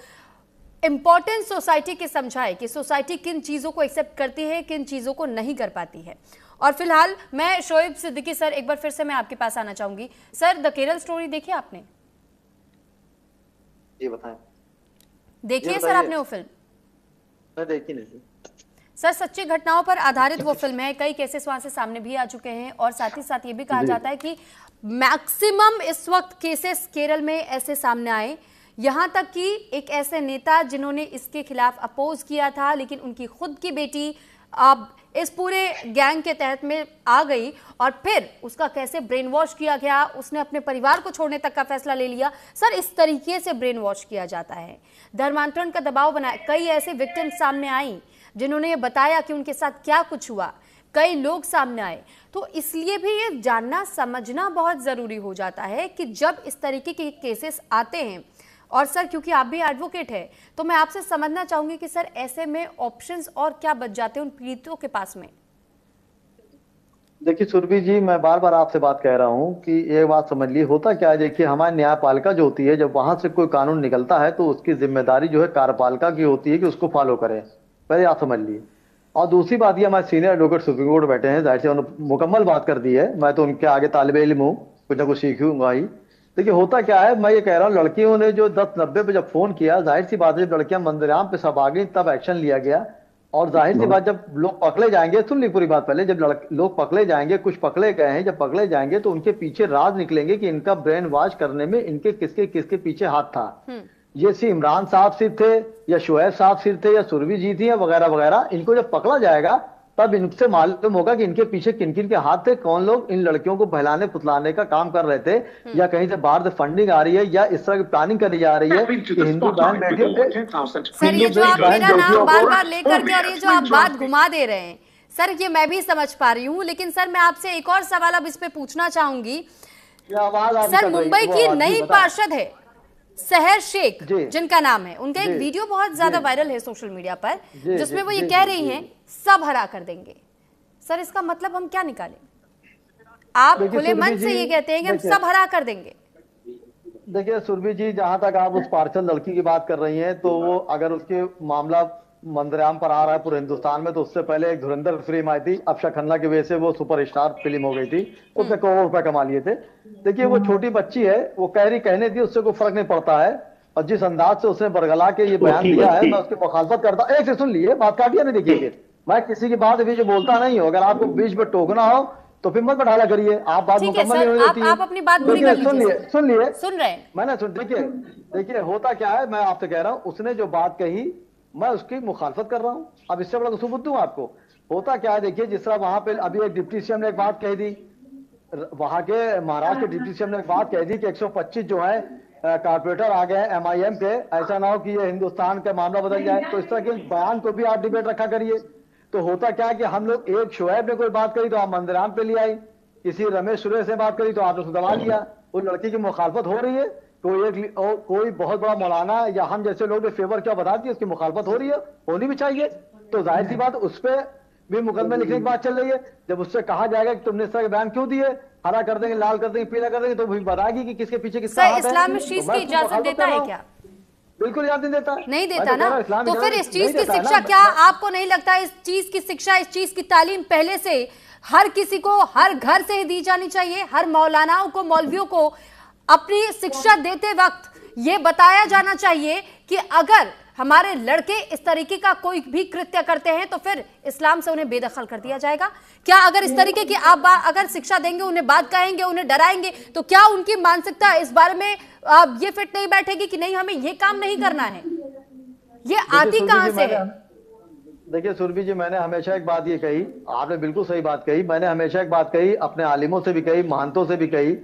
इंपॉर्टेंस सोसाइटी की समझाए कि सोसाइटी किन चीजों को एक्सेप्ट करती है, किन चीजों को नहीं कर पाती है। और फिलहाल मैं शोएब सिद्दीकी सर, एक बार फिर से मैं आपके पास आना चाहूंगी। सर, द केरल स्टोरी देखी आपने? जी बताएं। देखिए सर आपने वो फिल्म? मैं देखी नहीं सर, सच्ची घटनाओं पर आधारित वो फिल्म है। कई केसेस वहां से सामने भी आ चुके हैं और साथ ही साथ ये भी कहा जाता है कि मैक्सिमम इस वक्त केसेस केरल में ऐसे सामने आए, यहां तक कि एक ऐसे नेता जिन्होंने इसके खिलाफ अपोज किया था, लेकिन उनकी खुद की बेटी अब इस पूरे गैंग के तहत में आ गई और फिर उसका कैसे ब्रेन वॉश किया गया, उसने अपने परिवार को छोड़ने तक का फैसला ले लिया। सर, इस तरीके से ब्रेन वॉश किया जाता है, धर्मांतरण का दबाव बनाया। कई ऐसे विक्टिम सामने आई जिन्होंने ये बताया कि उनके साथ क्या कुछ हुआ, कई लोग सामने आए। तो इसलिए भी ये जानना समझना बहुत जरूरी हो जाता है कि जब इस तरीके के केसेस आते हैं, और सर क्योंकि आप भी एडवोकेट हैं तो मैं आपसे समझना चाहूंगी कि सर ऐसे में ऑप्शंस और क्या बच जाते हैं उन पीड़ितों के पास में? देखिए सुरभि जी, मैं बार बार आपसे बात कह रहा हूं कि एक बात समझ ली, होता क्या है, देखिए हमारी न्यायपालिका जो होती है, जब वहां से कोई कानून निकलता है तो उसकी जिम्मेदारी जो है कार्यपालिका की होती है कि उसको फॉलो करें, पहले आप समझ लिए। और दूसरी बात ये, हमारे सीनियर एडवोकेट सुप्रीम कोर्ट बैठे हैं, जाहिर से उन्होंने मुकम्मल बात कर दी है, मैं तो उनके आगे तालिबे इल्म हूँ, कुछ ना कुछ सीखूंगा ही। देखिए होता क्या है, मैं ये कह रहा हूँ, लड़कियों ने जो 10:90 पे जब फोन किया, जाहिर सी बात है जब लड़कियां मंदिराम पे सब आ गई तब एक्शन लिया गया। और जाहिर सी बात, जब लोग पकड़े जाएंगे, सुन ली पूरी बात पहले, जब लोग पकड़े जाएंगे, कुछ पकड़े गए हैं, जब पकड़े जाएंगे तो उनके पीछे राज निकलेंगे कि इनका ब्रेन वॉश करने में इनके किसके किसके पीछे हाथ था। ये सी इमरान साहब सिर्फ थे या शुएब साहब सिर्फ थे या सुरभि जी थी या वगैरह वगैरह, इनको जब पकड़ा जाएगा तब इनसे मालूम होगा कि इनके पीछे किन किन के हाथ थे, कौन लोग इन लड़कियों को बहलाने फुसलाने का काम कर रहे थे, या कहीं से बाहर से फंडिंग आ रही है या इस तरह की प्लानिंग करी जा रही है कि हिंदू बहन बैठी। सर, ये जो आप मेरा नाम बार बार लेकर के और ये जो आप बात घुमा दे रहे हैं सर, ये मैं भी समझ पा रही हूँ, लेकिन सर मैं आपसे एक और सवाल अब इस पे पूछना चाहूंगी। सर, मुंबई की नई पार्षद है सहर शेख जिनका नाम है, उनका एक वीडियो बहुत ज्यादा वायरल है सोशल मीडिया पर, जिसमें वो ये कह रही हैं सब हरा कर देंगे। सर, इसका मतलब हम क्या निकालें? आप खुले मन से ये कहते हैं कि हम सब हरा कर देंगे। देखिए सुरभि जी, जहां तक आप उस पार्षद लड़की की बात कर रही हैं, तो वो अगर उसके मामला मंदिराम पर आ रहा है पूरे हिंदुस्तान में, तो उससे पहले एक धुरंधर फिल्म आई थी, अक्षय खन्ना की वजह से वो सुपरस्टार फिल्म हो गई थी, उसने करोड़ों रुपए कमा लिए थे। देखिए वो छोटी बच्ची है, वो कहने दी, उससे कोई फर्क नहीं पड़ता है, और जिस अंदाज से उसने बरगला के ये बयान दिया है, मैं उसकी मुखालफत करता। एक से सुन लिए, बात काटिए नहीं। देखिए मैं किसी की बात बीच में बोलता नहीं हूँ, अगर आपको बीच में टोकना हो तो फिर मत बैठाला करिए, आप बात मुकम्मल नहीं होती है। आप अपनी बात पूरी कर लीजिए। सुन लिए सुन रहे हैं मैंने सुन। देखिए होता क्या है, मैं आपसे कह रहा हूँ, उसने जो बात कही मैं उसकी मुखालफत कर रहा हूँ, अब इससे बड़ा सबूत दूं आपको। होता क्या है, देखिए जिस तरह वहां पे अभी एक डिप्टी सीएम ने एक बात कही थी, वहां के महाराष्ट्र के डिप्टी सीएम ने एक बात कही थी कि 125 जो है कारपोरेटर आ गए MIM के, ऐसा ना हो कि ये हिंदुस्तान का मामला बदल जाए। तो इस तरह के बयान को भी आप डिबेट रखा करिए। तो होता क्या है कि हम लोग, एक शुएब ने कोई बात करी तो आप मंदिराम पे ले आई, किसी रमेश सुरेश ने बात करी तो आपने उसको दबा लिया। उस लड़की की मुखालफत हो रही है, कोई बहुत बड़ा मौलाना या हम जैसे लोग ने फेवर क्या बता दी, उसकी मुखालफत हो रही है, होनी भी चाहिए। तो जाहिर सी बात उस पर भी मुकदमे लिखने की बात चल रही है। जब उससे कहा जाएगा कि तुमने इस तरह के बयान क्यों दिए, हरा कर देंगे, लाल कर देंगे, पीला कर देंगे, तो भी बताएगी कि किसके पीछे किसका हाथ है। इस्लाम इस चीज की इजाजत देता है क्या? बिल्कुल इजाजत नहीं देता, नहीं देता ना। तो फिर इस चीज की शिक्षा, क्या आपको नहीं लगता इस चीज की शिक्षा, इस चीज की तालीम पहले से हर किसी को, हर घर से ही दी जानी चाहिए? हर मौलानाओं को, मौलवियों को अपनी शिक्षा देते वक्त ये बताया जाना चाहिए कि अगर हमारे लड़के इस तरीके का कोई भी कृत्य करते हैं तो फिर इस्लाम से उन्हें बेदखल कर दिया जाएगा। क्या अगर इस तरीके की आप अगर शिक्षा देंगे, उन्हें बात कहेंगे, उन्हें डराएंगे, तो क्या उनकी मानसिकता इस बारे में ये फिट नहीं बैठेगी कि नहीं हमें ये काम नहीं करना है? ये आती कहां से है? देखिए सुरभि जी, मैंने हमेशा एक बात ये कही, आपने बिल्कुल सही बात कही, मैंने हमेशा एक बात कही, अपने आलिमों से भी कही, महंतों से भी कही,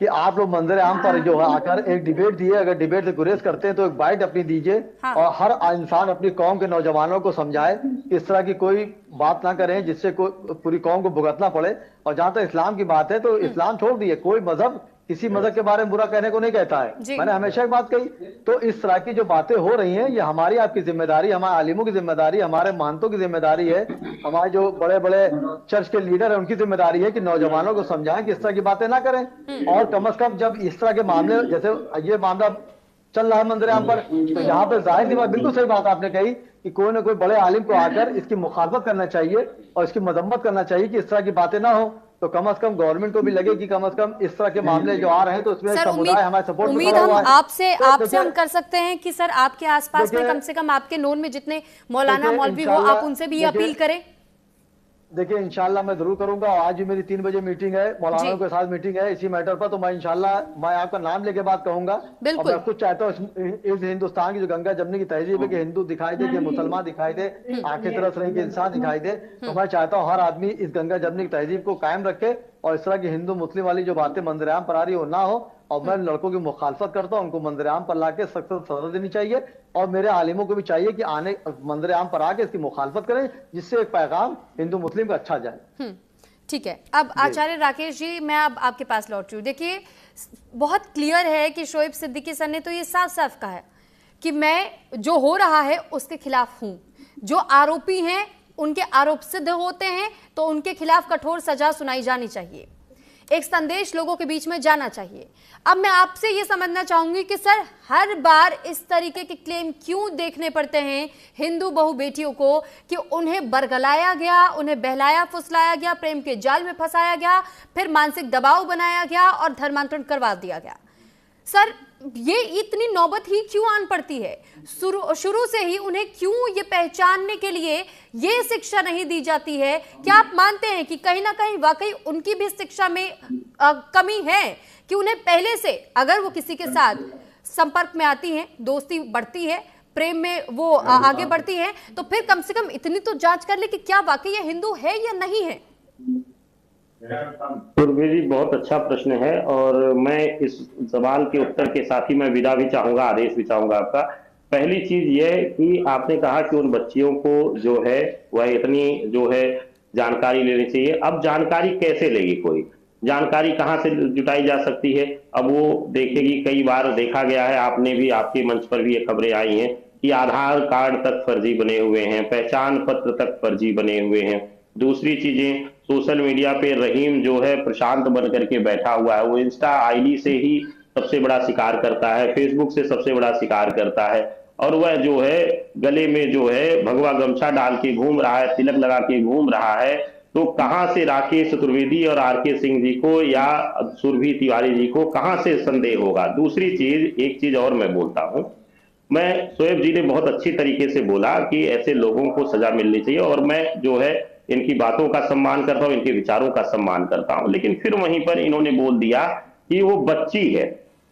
कि आप लोग मंजर आम पर जो है आकर एक डिबेट दिए, अगर डिबेट से गुरेज करते हैं तो एक बाइट अपनी दीजिए। हाँ। और हर इंसान अपनी कौम के नौजवानों को समझाए कि इस तरह की कोई बात ना करें जिससे कोई पूरी कौम को भुगतना पड़े। और जहां तक इस्लाम की बात है तो इस्लाम छोड़ दिए, कोई मजहब किसी मजहब के बारे में बुरा कहने को नहीं कहता है। मैंने हमेशा एक बात कही, तो इस तरह की जो बातें हो रही हैं ये हमारी आपकी जिम्मेदारी, हमारे आलिमों की जिम्मेदारी, हमारे महंतों की जिम्मेदारी है, हमारे जो बड़े बड़े चर्च के लीडर है उनकी जिम्मेदारी है कि नौजवानों को समझाएं कि इस तरह की बातें ना करें। और कम से कम जब इस तरह के मामले, जैसे ये मामला चल रहा है मंदिर आम पर, तो यहाँ पे जाहिर सी बात, बिल्कुल सही बात आपने कही कि कोई ना कोई बड़े आलिम को आकर इसकी मुखालफत करना चाहिए और इसकी मजम्मत करना चाहिए कि इस तरह की बातें ना हो। तो कम से कम गवर्नमेंट को भी लगे कि कम से कम इस तरह के मामले जो आ रहे हैं तो उसमें समुदाय हमारे सपोर्ट में उम्मीद खड़ा हम हुआ है। आपसे तो हम कर सकते हैं कि सर आपके आसपास में कम से कम आपके नोन में जितने मौलाना मौलवी हो आप उनसे भी अपील करें। देखिए इंशाल्लाह मैं जरूर करूंगा। और आज भी मेरी 3 बजे मीटिंग है, मौलाना के साथ मीटिंग है इसी मैटर पर। तो मैं इंशाल्लाह मैं आपका नाम लेके बात कहूंगा। और मैं खुद चाहता हूँ इस हिंदुस्तान की जो गंगा जमनी की तहजीब है कि हिंदू दिखाई दे, कि मुसलमान दिखाई दे, आखिर तरफ से कि इंसान दिखाई दे। तो मैं चाहता हूँ हर आदमी इस गंगा जमनी की तहजीब को कायम रखे और इस तरह की हिंदू मुस्लिम वाली जो बातें मंदिर आम पर आ रही है वो ना हो। और मैं लड़कों की मुखालफत करता हूँ, उनको मंदिर आम पर लाके सख्त सजा देनी चाहिए। और मेरे आलिमों को भी चाहिए कि आने मंदिर आम पर आके इसकी मुखालफत करें जिससे एक पैगाम हिंदू मुस्लिम का अच्छा जाए। ठीक है, अब आचार्य राकेश जी मैं अब आपके पास लौट रही हूँ। देखिए बहुत क्लियर है कि शोएब सिद्दीकी सर ने तो ये साफ साफ कहा है कि मैं जो हो रहा है उसके खिलाफ हूं, जो आरोपी हैं उनके आरोप सिद्ध होते हैं तो उनके खिलाफ कठोर सजा सुनाई जानी चाहिए, एक संदेश लोगों के बीच में जाना चाहिए। अब मैं आपसे यह समझना चाहूंगी कि सर हर बार इस तरीके के क्लेम क्यों देखने पड़ते हैं हिंदू बहु बेटियों को कि उन्हें बरगलाया गया, उन्हें बहलाया फुसलाया गया, प्रेम के जाल में फंसाया गया, फिर मानसिक दबाव बनाया गया और धर्मांतरण करवा दिया गया। सर ये इतनी नौबत ही क्यों आन पड़ती है? शुरू से ही उन्हें क्यों ये पहचानने के लिए ये शिक्षा नहीं दी जाती है? क्या आप मानते हैं कि कहीं ना कहीं वाकई उनकी भी शिक्षा में कमी है कि उन्हें पहले से अगर वो किसी के साथ संपर्क में आती हैं, दोस्ती बढ़ती है, प्रेम में वो आगे बढ़ती है, तो फिर कम से कम इतनी तो जांच कर ले कि क्या वाकई ये हिंदू है या नहीं है? सुरभि जी बहुत अच्छा प्रश्न है और मैं इस सवाल के उत्तर के साथ ही मैं विदा भी चाहूंगा, आदेश भी चाहूंगा आपका। पहली चीज यह कि आपने कहा कि उन बच्चियों को जो है वह इतनी जो है जानकारी लेनी चाहिए। अब जानकारी कैसे लेगी कोई? जानकारी कहाँ से जुटाई जा सकती है? अब वो देखेगी, कई बार देखा गया है, आपने भी, आपके मंच पर भी ये खबरें आई हैं कि आधार कार्ड तक फर्जी बने हुए हैं, पहचान पत्र तक फर्जी बने हुए हैं। दूसरी चीजें सोशल मीडिया पे रहीम जो है प्रशांत बन करके बैठा हुआ है, वो इंस्टा आईडी से ही सबसे बड़ा शिकार करता है, फेसबुक से सबसे बड़ा शिकार करता है और वह जो है गले में जो है भगवा गमछा डाल के घूम रहा है, तिलक लगा के घूम रहा है। तो कहां से राकेश चतुर्वेदी और आरके सिंह जी को या सुरभि तिवारी जी को कहां से संदेह होगा? दूसरी चीज, एक चीज और मैं बोलता हूं, मैं शोएब जी ने बहुत अच्छी तरीके से बोला कि ऐसे लोगों को सजा मिलनी चाहिए और मैं जो है इनकी बातों का सम्मान करता हूं, इनके विचारों का सम्मान करता हूं। लेकिन फिर वहीं पर इन्होंने बोल दिया कि वो बच्ची है,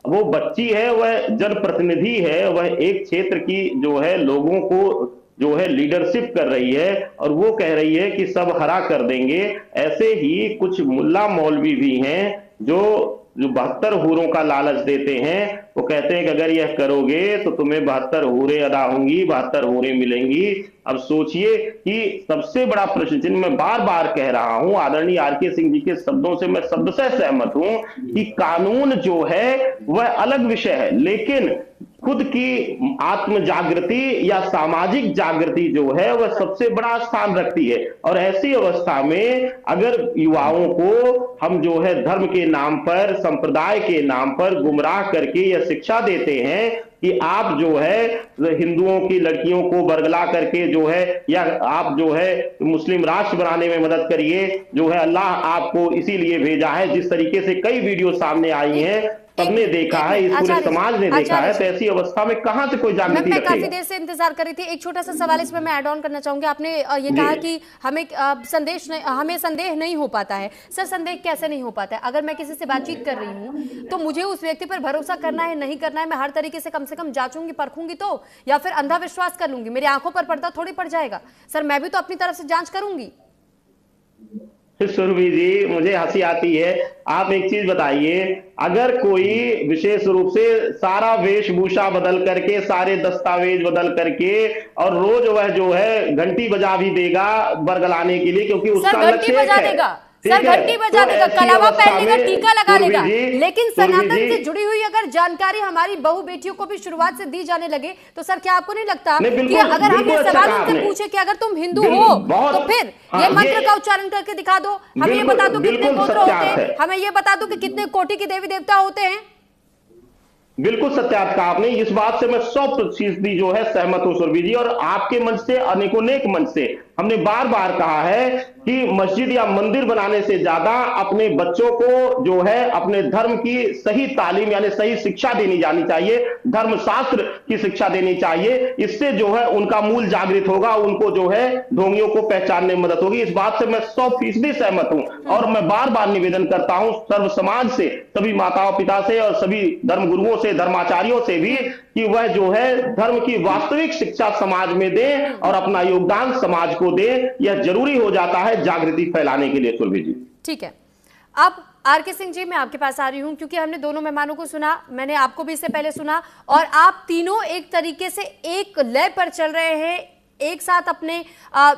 वो बच्ची है, वह जनप्रतिनिधि है, वह एक क्षेत्र की जो है लोगों को जो है लीडरशिप कर रही है और वो कह रही है कि सब हरा कर देंगे। ऐसे ही कुछ मुल्ला मौलवी भी हैं जो 72 हूरों का लालच देते हैं। वो कहते हैं कि अगर यह करोगे तो तुम्हें 72 हूरें अदा होंगी, 72 हूरें मिलेंगी। अब सोचिए कि सबसे बड़ा प्रश्न जिन मैं बार बार कह रहा हूं, आदरणीय आरके सिंह जी के शब्दों से मैं शब्दशः सहमत हूं कि कानून जो है वह अलग विषय है, लेकिन खुद की आत्म जागृति या सामाजिक जागृति जो है वह सबसे बड़ा स्थान रखती है। और ऐसी अवस्था में अगर युवाओं को हम जो है धर्म के नाम पर, संप्रदाय के नाम पर गुमराह करके यह शिक्षा देते हैं कि आप जो है हिंदुओं की लड़कियों को बरगला करके जो है या आप जो है मुस्लिम राष्ट्र बनाने में मदद करिए, जो है अल्लाह आपको इसीलिए भेजा है, जिस तरीके से कई वीडियो सामने आई हैं, सबने देखा है, इस पूरे समाज ने देखा है, तो ऐसी अवस्था में कहां से कोई जागृति रखेगा? मैं काफी देर से इंतजार कर रही थी, एक छोटा सा सवाल इसमें मैं ऐड ऑन करना चाहूंगी। आपने ये कहा कि हमें संदेह नहीं हो पाता है। सर संदेह कैसे नहीं हो पाता है? अगर मैं किसी से बातचीत कर रही हूँ तो मुझे उस व्यक्ति पर भरोसा करना है नहीं करना है, मैं हर तरीके से कम जांचूंगी, परखूंगी तो, या फिर अंधा विश्वास कर लूंगी? मेरी आंखों पर पर्दा थोड़ी पड़ जाएगा सर, मैं भी तो अपनी तरफ से जांच करूंगी। सुरभि जी, मुझे हंसी आती है। आप एक चीज बताइए, अगर कोई विशेष रूप से सारा वेशभूषा बदल करके, सारे दस्तावेज बदल करके, और रोज वह जो है घंटी बजा भी देगा बरगलाने के लिए, क्योंकि सर उसका घंटी लक्ष्य एक बजा है, देगा, ठीक सर है, घंटी तो बजा देगा, ऐसी कलावा अवस्था पहन लेगा, में टीका लगा सुरभि लेगा, जी, लेकिन सुरभि सनातन जी, से जुड़ी हुई अगर जानकारी हमारी बहू बेटियों को भी शुरुआत से दी जाने लगे, तो सर क्या आपको नहीं लगता नहीं, कि बिल्कुल अगर हम बिल्कुल ये अच्छा सवाल कहा उनसे आपने, पूछे कि अगर तुम हिंदू बिल, हो बहुत, तो फिर हाँ, ये मंत्र ये का उच्चारण करके दिखा दो, हमें ये बता दो कितने बिल्कुल गोत्र होते सत्यार्थ हैं, है, हमें ये बता दो कि कितने कोटि के देवी देवता होते हैं। बिल्कुल सत्यार्थ कहा आपने। इस बात से मैं 100% जो है सहमत हूं सुरभि जी, और आपके मंच से, अनेकोनेक मंच से हमने बार बार कहा है कि मस्जिद या मंदिर बनाने से ज्यादा अपने बच्चों को जो है अपने धर्म की सही तालीम यानी सही शिक्षा देनी जानी चाहिए, धर्मशास्त्र की शिक्षा देनी चाहिए। इससे जो है उनका मूल जागृत होगा, उनको जो है ढोंगियों को पहचानने में मदद होगी। इस बात से मैं 100% सहमत हूं, और मैं बार बार निवेदन करता हूं सर्व समाज से, सभी माताओं पिता से और सभी धर्म गुरुओं से, धर्माचार्यों से भी, कि वह जो है धर्म की वास्तविक शिक्षा समाज में दें और अपना योगदान समाज को दें। यह जरूरी हो जाता है जागृति फैलाने के लिए सुरभि जी। ठीक है, अब आर.के. सिंह जी मैं आपके पास आ रही हूं, क्योंकि हमने दोनों मेहमानों को सुना, मैंने आपको भी इससे पहले सुना, और आप तीनों एक तरीके से एक लय पर चल रहे हैं, एक साथ अपने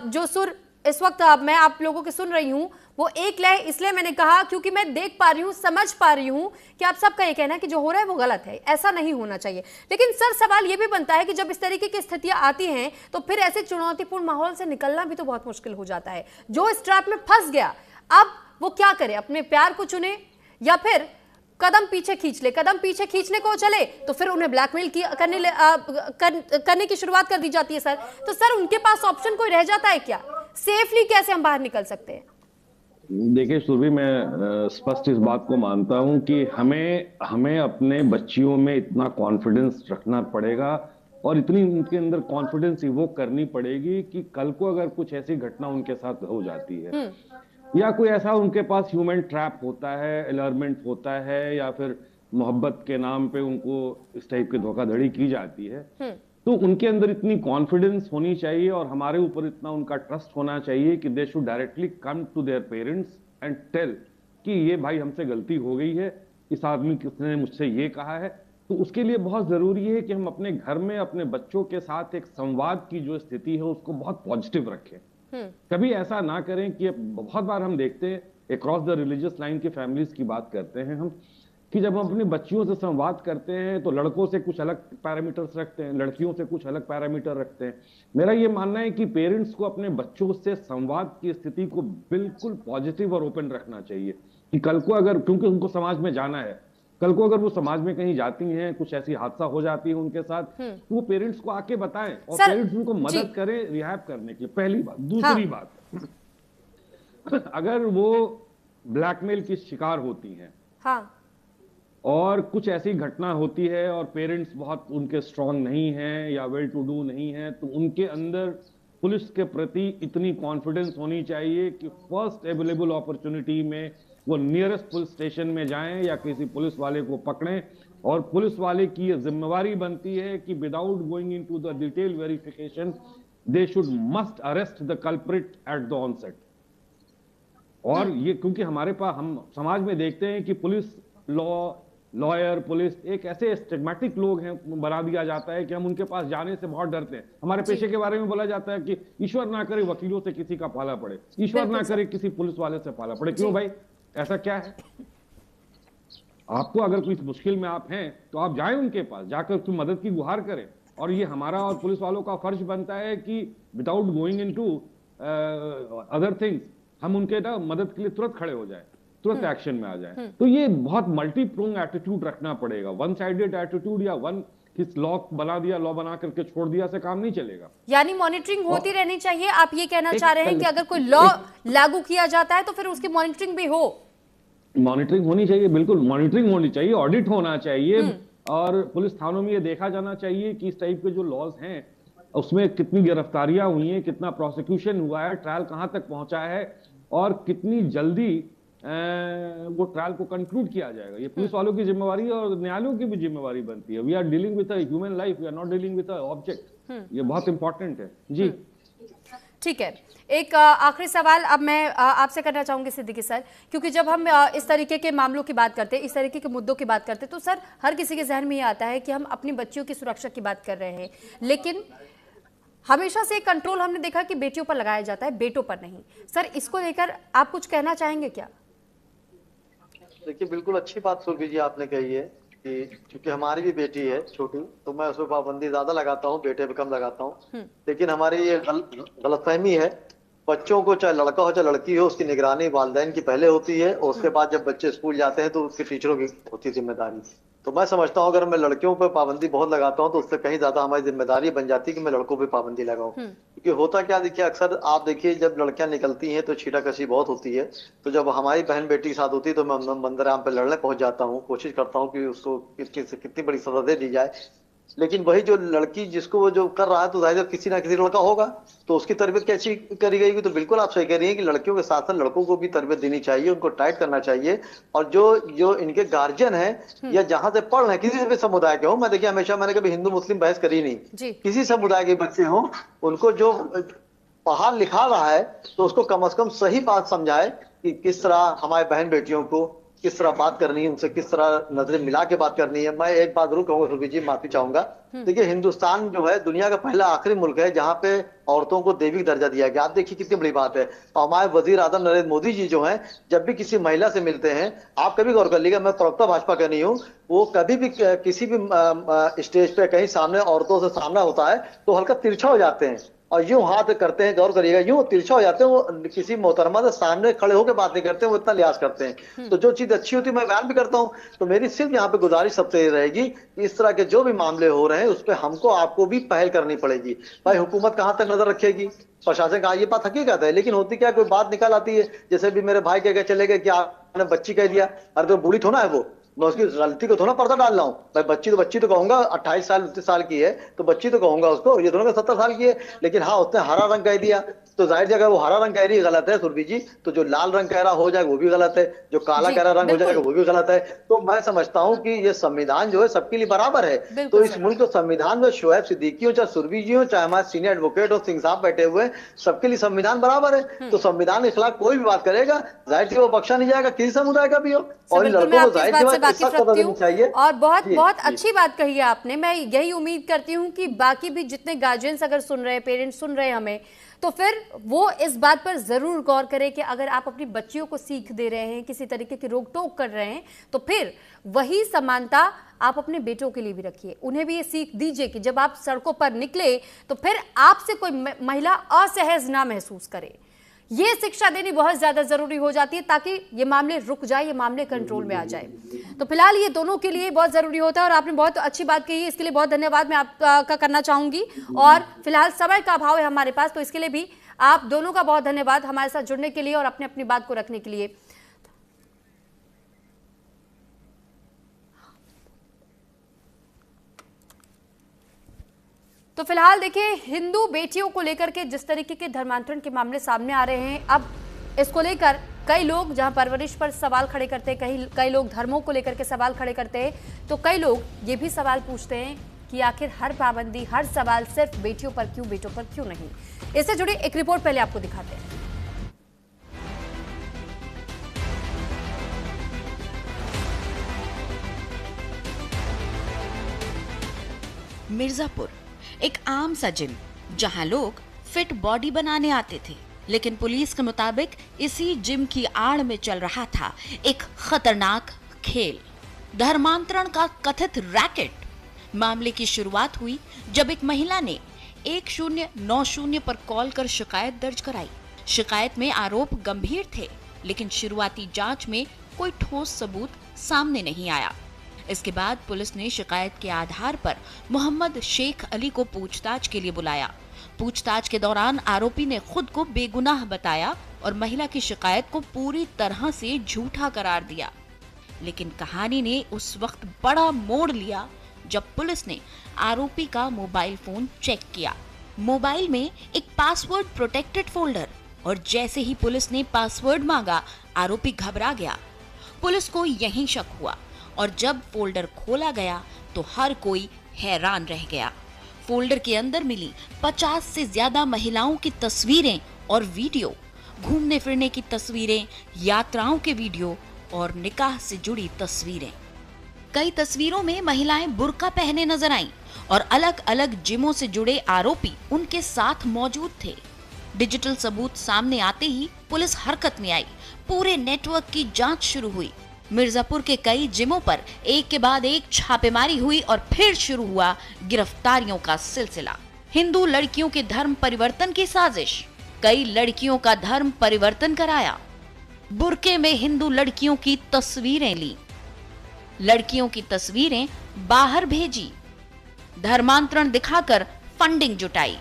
जो सुर इस वक्त मैं आप लोगों के सुन रही हूं वो एक लय, इसलिए मैंने कहा क्योंकि मैं देख पा रही हूं, समझ पा रही हूं कि आप सबका ये कहना है कि जो हो रहा है वो गलत है, ऐसा नहीं होना चाहिए। लेकिन सर सवाल ये भी बनता है कि जब इस तरीके की स्थितियां आती हैं तो फिर ऐसे चुनौतीपूर्ण माहौल से निकलना भी तो बहुत मुश्किल हो जाता है। जो इस ट्रैप में फंस गया अब वो क्या करे, अपने प्यार को चुने या फिर कदम पीछे खींच ले, कदम पीछे खींचने को चले तो फिर उन्हें ब्लैकमेल करने की शुरुआत कर दी जाती है। सर तो सर उनके पास ऑप्शन कोई रह जाता है क्या? सेफली कैसे हम बाहर निकल सकते हैं? देखिए सुरभि, मैं स्पष्ट इस बात को मानता हूं कि हमें अपने बच्चियों में इतना कॉन्फिडेंस रखना पड़ेगा और इतनी उनके अंदर कॉन्फिडेंस इवोक करनी पड़ेगी कि कल को अगर कुछ ऐसी घटना उनके साथ हो जाती है या कोई ऐसा उनके पास ह्यूमन ट्रैप होता है, अलर्मेंट होता है, या फिर मोहब्बत के नाम पे उनको इस टाइप की धोखाधड़ी की जाती है, तो उनके अंदर इतनी कॉन्फिडेंस होनी चाहिए और हमारे ऊपर इतना उनका ट्रस्ट होना चाहिए कि they should directly come to their parents and tell कि ये भाई हमसे गलती हो गई है, इस आदमी किसने मुझसे ये कहा है। तो उसके लिए बहुत जरूरी है कि हम अपने घर में अपने बच्चों के साथ एक संवाद की जो स्थिति है उसको बहुत पॉजिटिव रखें। कभी ऐसा ना करें कि बहुत बार हम देखते हैं अक्रॉस द रिलीजियस लाइन की फैमिलीज की बात करते हैं हम, कि जब हम अपनी बच्चियों से संवाद करते हैं तो लड़कों से कुछ अलग पैरामीटर्स रखते हैं, लड़कियों से कुछ अलग पैरामीटर रखते हैं। मेरा ये मानना है कि पेरेंट्स को अपने बच्चों से संवाद की स्थिति को बिल्कुल पॉजिटिव और ओपन रखना चाहिए कि कल को अगर, क्योंकि उनको समाज में जाना है, कल को अगर वो समाज में कहीं जाती हैं, कुछ ऐसी हादसा हो जाती है उनके साथ, तो वो पेरेंट्स को आके बताएं और पेरेंट्स उनको मदद करें रिहैब करने की। पहली बात। दूसरी बात, अगर वो ब्लैकमेल की शिकार होती हैं और कुछ ऐसी घटना होती है और पेरेंट्स बहुत उनके स्ट्रांग नहीं हैं या वेल टू डू नहीं है, तो उनके अंदर पुलिस के प्रति इतनी कॉन्फिडेंस होनी चाहिए कि फर्स्ट अवेलेबल अपॉर्चुनिटी में वो नियरेस्ट पुलिस स्टेशन में जाएं या किसी पुलिस वाले को पकड़ें, और पुलिस वाले की ये जिम्मेवारी बनती है कि without going into the detail verification they should must arrest the culprit at the onset. और ये क्योंकि हमारे पास हम समाज में देखते हैं कि पुलिस लॉयर पुलिस एक ऐसे स्टिग्मेटिक लोग हैं, बना दिया जाता है कि हम उनके पास जाने से बहुत डरते हैं। हमारे पेशे के बारे में बोला जाता है कि ईश्वर ना करे वकीलों से किसी का पाला पड़े, ईश्वर ना करे किसी पुलिस वाले से पाला पड़े। क्यों भाई, ऐसा क्या है? आपको अगर कोई मुश्किल में आप हैं तो आप जाएं उनके पास, जाकर उसकी मदद की गुहार करें। और ये हमारा और पुलिस वालों का फर्ज बनता है कि without going into other things हम उनके ना मदद के लिए तुरंत खड़े हो जाए, तुरंत एक्शन में आ जाए। तो ये बहुत मल्टी प्रोंग एटीट्यूड रखना पड़ेगा। वन साइडेड एटीट्यूड या वन किस लॉ बना दिया, लॉ बना करके छोड़ दिया से काम नहीं चलेगा। यानी मॉनिटरिंग होती रहनी चाहिए। आप ये कहना चाह रहे हैं कि अगर कोई लॉ लागू किया जाता है तो फिर उसकी मॉनिटरिंग भी हो? मॉनिटरिंग होनी चाहिए, बिल्कुल मॉनिटरिंग होनी चाहिए, ऑडिट होना चाहिए, और पुलिस थानों में ये देखा जाना चाहिए कि इस टाइप के जो लॉज हैं उसमें कितनी गिरफ्तारियां हुई हैं, कितना प्रोसिक्यूशन हुआ है, ट्रायल कहां तक पहुंचा है और कितनी जल्दी वो ट्रायल को कंक्लूड किया जाएगा। ये पुलिस वालों की जिम्मेवारी और न्यायालयों की भी जिम्मेवारी बनती है। We are dealing with a human life, we are not dealing with a object. ये बहुत इंपॉर्टेंट है जी। ठीक है, एक आखिरी सवाल अब मैं आपसे करना चाहूंगी सिद्दीकी सर, क्योंकि जब हम इस तरीके के मामलों की बात करते हैं, इस तरीके के मुद्दों की बात करते हैं, तो सर हर किसी के जहन में ये आता है कि हम अपनी बच्चियों की सुरक्षा की बात कर रहे हैं, लेकिन हमेशा से कंट्रोल हमने देखा कि बेटियों पर लगाया जाता है, बेटों पर नहीं। सर इसको लेकर आप कुछ कहना चाहेंगे क्या? देखिए, बिल्कुल अच्छी बात सुरभि जी आपने कही है कि क्योंकि हमारी भी बेटी है छोटी, तो मैं उसमें पाबंदी ज्यादा लगाता हूँ, बेटे पे कम लगाता हूँ। लेकिन हमारी ये गलतफहमी है, बच्चों को चाहे लड़का हो चाहे लड़की हो, उसकी निगरानी वालिदैन की पहले होती है और उसके बाद जब बच्चे स्कूल जाते हैं तो उसके टीचरों की होती है जिम्मेदारी। तो मैं समझता हूँ अगर मैं लड़कियों पर पाबंदी बहुत लगाता हूँ तो उससे कहीं ज्यादा हमारी जिम्मेदारी बन जाती है कि मैं लड़कों पर पाबंदी लगाऊं। क्योंकि होता क्या, देखिए अक्सर आप देखिए जब लड़कियां निकलती हैं तो छीटाकशी बहुत होती है। तो जब हमारी बहन बेटी के साथ होती है तो मैं मंदिर आम पे लड़ने पहुंच जाता हूँ, कोशिश करता हूँ कि उसको कितनी बड़ी सजा दे दी जाए। लेकिन वही जो लड़की जिसको वो जो कर रहा है तो जाहिर किसी ना किसी लड़का होगा, तो उसकी तरबियत कैसी करी गई? तो बिल्कुल आप सही कह रही हैं कि लड़कियों के साथ साथ लड़कों को भी तरबियत देनी चाहिए, उनको टाइट करना चाहिए। और जो जो इनके गार्जियन हैं या जहां से पढ़ रहे हैं, किसी भी समुदाय के हो, मैं देखिए हमेशा मैंने कभी हिंदू मुस्लिम बहस करी नहीं, किसी समुदाय के बच्चे हों, उनको जो पढ़ा लिखा रहा है तो उसको कम से कम सही बात समझाए कि किस तरह हमारे बहन बेटियों को किस तरह बात करनी है, उनसे किस तरह नजरें मिला के बात करनी है। मैं एक बात जरूर कहूंगा सुरभि जी, माफी चाहूंगा। देखिए हिंदुस्तान जो है दुनिया का पहला आखिरी मुल्क है जहां पे औरतों को देवी दर्जा दिया गया। आप देखिए कितनी बड़ी बात है। और हमारे वजीर आजम नरेंद्र मोदी जी जो हैं, जब भी किसी महिला से मिलते हैं, आप कभी गौर कर लीजिएगा, मैं प्रवक्ता भाजपा का नहीं हूँ, वो कभी भी किसी भी स्टेज पे कहीं सामने औरतों से सामना होता है तो हल्का तिरछा हो जाते हैं और यूं हाथ करते हैं, गौर करिएगा, यूं तिरछा हो जाते हैं। वो किसी मोहतरमा से सामने खड़े होकर बात नहीं करते, वो इतना लिहाज करते हैं। तो जो चीज अच्छी होती है मैं बयान भी करता हूं। तो मेरी सिर्फ यहाँ पे गुजारिश सबसे रहेगी कि इस तरह के जो भी मामले हो रहे हैं उस पर हमको आपको भी पहल करनी पड़ेगी। भाई हुकूमत कहाँ तक नजर रखेगी, प्रशासन का, ये बात हकीकत है। लेकिन होती क्या, कोई बात निकल आती है, जैसे भी मेरे भाई कह के चले गए कि आपने बच्ची कह दिया, अरे तो बूढ़ी थोड़ा है वो, मैं उसकी गलती को थोड़ा पर्दा डाल रहा हूँ। मैं बच्ची तो कहूंगा, 28 साल 29 साल की है तो बच्ची तो कहूंगा उसको, ये दोनों का 70 साल की है। लेकिन हाँ, उसने हरा रंग कह दिया तो जाहिर जगह वो हरा रंग कह रही गलत है सुरभि जी, तो जो लाल रंग कह रहा हो जाएगा वो भी गलत है, जो काला कह रहा रंग हो जाएगा वो भी गलत है। तो मैं समझता हूँ कि ये संविधान जो है सबके लिए बराबर है। तो इस मुल्क के संविधान में शोएब सिद्दीकी हो, चाहे सुरभि जी हो, चाहे हमारे सीनियर एडवोकेट हो सिंह साहब बैठे हुए, सबके लिए संविधान बराबर है। तो संविधान के खिलाफ कोई भी बात करेगा जाहिर सी वो बख्शा नहीं जाएगा, किसी समुदाय का भी हो। और इन लड़कों को जाहिर सी बात सख्त देनी चाहिए। और बहुत अच्छी बात कही है आपने। मैं यही उम्मीद करती हूँ कि बाकी भी जितने गार्जियंस अगर सुन रहे हैं, पेरेंट्स सुन रहे हैं हमें, तो फिर वो इस बात पर जरूर गौर करें कि अगर आप अपनी बच्चियों को सीख दे रहे हैं, किसी तरीके की रोक टोक कर रहे हैं, तो फिर वही समानता आप अपने बेटों के लिए भी रखिए। उन्हें भी ये सीख दीजिए कि जब आप सड़कों पर निकले तो फिर आपसे कोई महिला असहज ना महसूस करे। ये शिक्षा देनी बहुत ज्यादा जरूरी हो जाती है ताकि ये मामले रुक जाए, ये मामले कंट्रोल में आ जाए। तो फिलहाल ये दोनों के लिए बहुत जरूरी होता है और आपने बहुत अच्छी बात कही है, इसके लिए बहुत धन्यवाद मैं आपका करना चाहूंगी। और फिलहाल समय का अभाव है हमारे पास, तो इसके लिए भी आप दोनों का बहुत धन्यवाद हमारे साथ जुड़ने के लिए और अपनी अपनी बात को रखने के लिए। तो फिलहाल देखिए, हिंदू बेटियों को लेकर के जिस तरीके के धर्मांतरण के मामले सामने आ रहे हैं, अब इसको लेकर कई लोग जहां परवरिश पर सवाल खड़े करते हैं, कई लोग धर्मों को लेकर के सवाल खड़े करते हैं, तो कई लोग ये भी सवाल पूछते हैं कि आखिर हर पाबंदी, हर सवाल सिर्फ बेटियों पर क्यों, बेटों पर क्यों नहीं। इससे जुड़ी एक रिपोर्ट पहले आपको दिखाते हैं। मिर्जापुर एक आम सा जिम जहां लोग फिट बॉडी बनाने आते थे, लेकिन पुलिस के मुताबिक इसी जिम की आड़ में चल रहा था एक खतरनाक खेल, धर्मांतरण का कथित रैकेट। मामले की शुरुआत हुई जब एक महिला ने 1090 पर कॉल कर शिकायत दर्ज कराई। शिकायत में आरोप गंभीर थे, लेकिन शुरुआती जांच में कोई ठोस सबूत सामने नहीं आया। इसके बाद पुलिस ने शिकायत के आधार पर मोहम्मद शेख अली को पूछताछ के लिए बुलाया। पूछताछ के दौरान आरोपी ने खुद को बेगुनाह बताया और महिला की शिकायत को पूरी तरह से झूठा करार दिया। लेकिन कहानी ने उस वक्त बड़ा मोड़ लिया जब पुलिस ने आरोपी का मोबाइल फोन चेक किया। मोबाइल में एक पासवर्ड प्रोटेक्टेड फोल्डर, और जैसे ही पुलिस ने पासवर्ड मांगा, आरोपी घबरा गया। पुलिस को यहीं शक हुआ और जब फोल्डर खोला गया तो हर कोई हैरान रह गया। फोल्डर के अंदर मिली 50 से ज्यादा महिलाओं की तस्वीरें और वीडियो, घूमने फिरने की तस्वीरें, यात्राओं के वीडियो और निकाह से जुड़ी तस्वीरें। कई तस्वीरों में महिलाएं बुर्का पहने नजर आईं और अलग अलग जिमों से जुड़े आरोपी उनके साथ मौजूद थे। डिजिटल सबूत सामने आते ही पुलिस हरकत में आई। पूरे नेटवर्क की जांच शुरू हुई। मिर्जापुर के कई जिमों पर एक के बाद एक छापेमारी हुई और फिर शुरू हुआ गिरफ्तारियों का सिलसिला। हिंदू लड़कियों के धर्म परिवर्तन की साजिश, कई लड़कियों का धर्म परिवर्तन कराया। बुर्के में हिंदू लड़कियों की तस्वीरें ली, लड़कियों की तस्वीरें बाहर भेजी, धर्मांतरण दिखाकर फंडिंग जुटाई।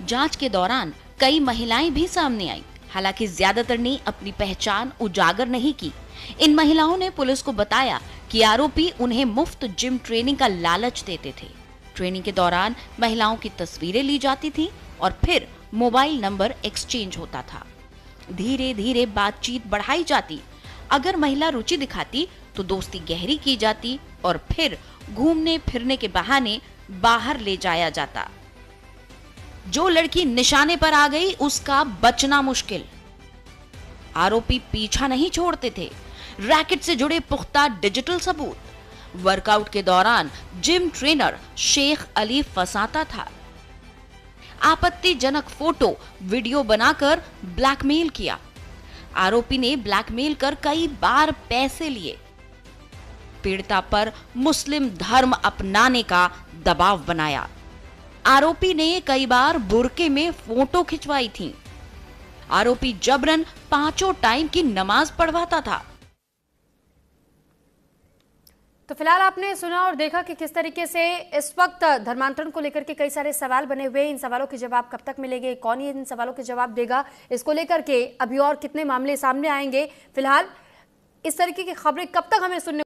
जांच के दौरान कई महिलाएं भी सामने आईं, हालांकि ज्यादातर ने अपनी पहचान उजागर नहीं की। इन महिलाओं ने पुलिस को बताया कि आरोपी उन्हें मुफ्त जिम ट्रेनिंग का लालच देते थे। ट्रेनिंग के दौरान महिलाओं की तस्वीरें ली जाती थी और फिर मोबाइल नंबर एक्सचेंज होता था। धीरे धीरे बातचीत बढ़ाई जाती। अगर महिला रुचि दिखाती तो दोस्ती गहरी की जाती और फिर घूमने फिरने के बहाने बाहर ले जाया जाता। जो लड़की निशाने पर आ गई उसका बचना मुश्किल। आरोपी पीछा नहीं छोड़ते थे। रैकेट से जुड़े पुख्ता डिजिटल सबूत। वर्कआउट के दौरान जिम ट्रेनर शेख अली फंसाता था। आपत्तिजनक फोटो वीडियो बनाकर ब्लैकमेल किया। आरोपी ने ब्लैकमेल कर कई बार पैसे लिए। पीड़िता पर मुस्लिम धर्म अपनाने का दबाव बनाया। आरोपी ने कई बार बुर्के में फोटो खिंचवाई थी। आरोपी जबरन 5 टाइम की नमाज पढ़वाता था। तो फिलहाल आपने सुना और देखा कि किस तरीके से इस वक्त धर्मांतरण को लेकर के कई सारे सवाल बने हुए। इन सवालों के जवाब कब तक मिलेंगे, कौन इन सवालों के जवाब देगा, इसको लेकर के अभी और कितने मामले सामने आएंगे। फिलहाल इस तरीके की खबरें कब तक हमें सुनने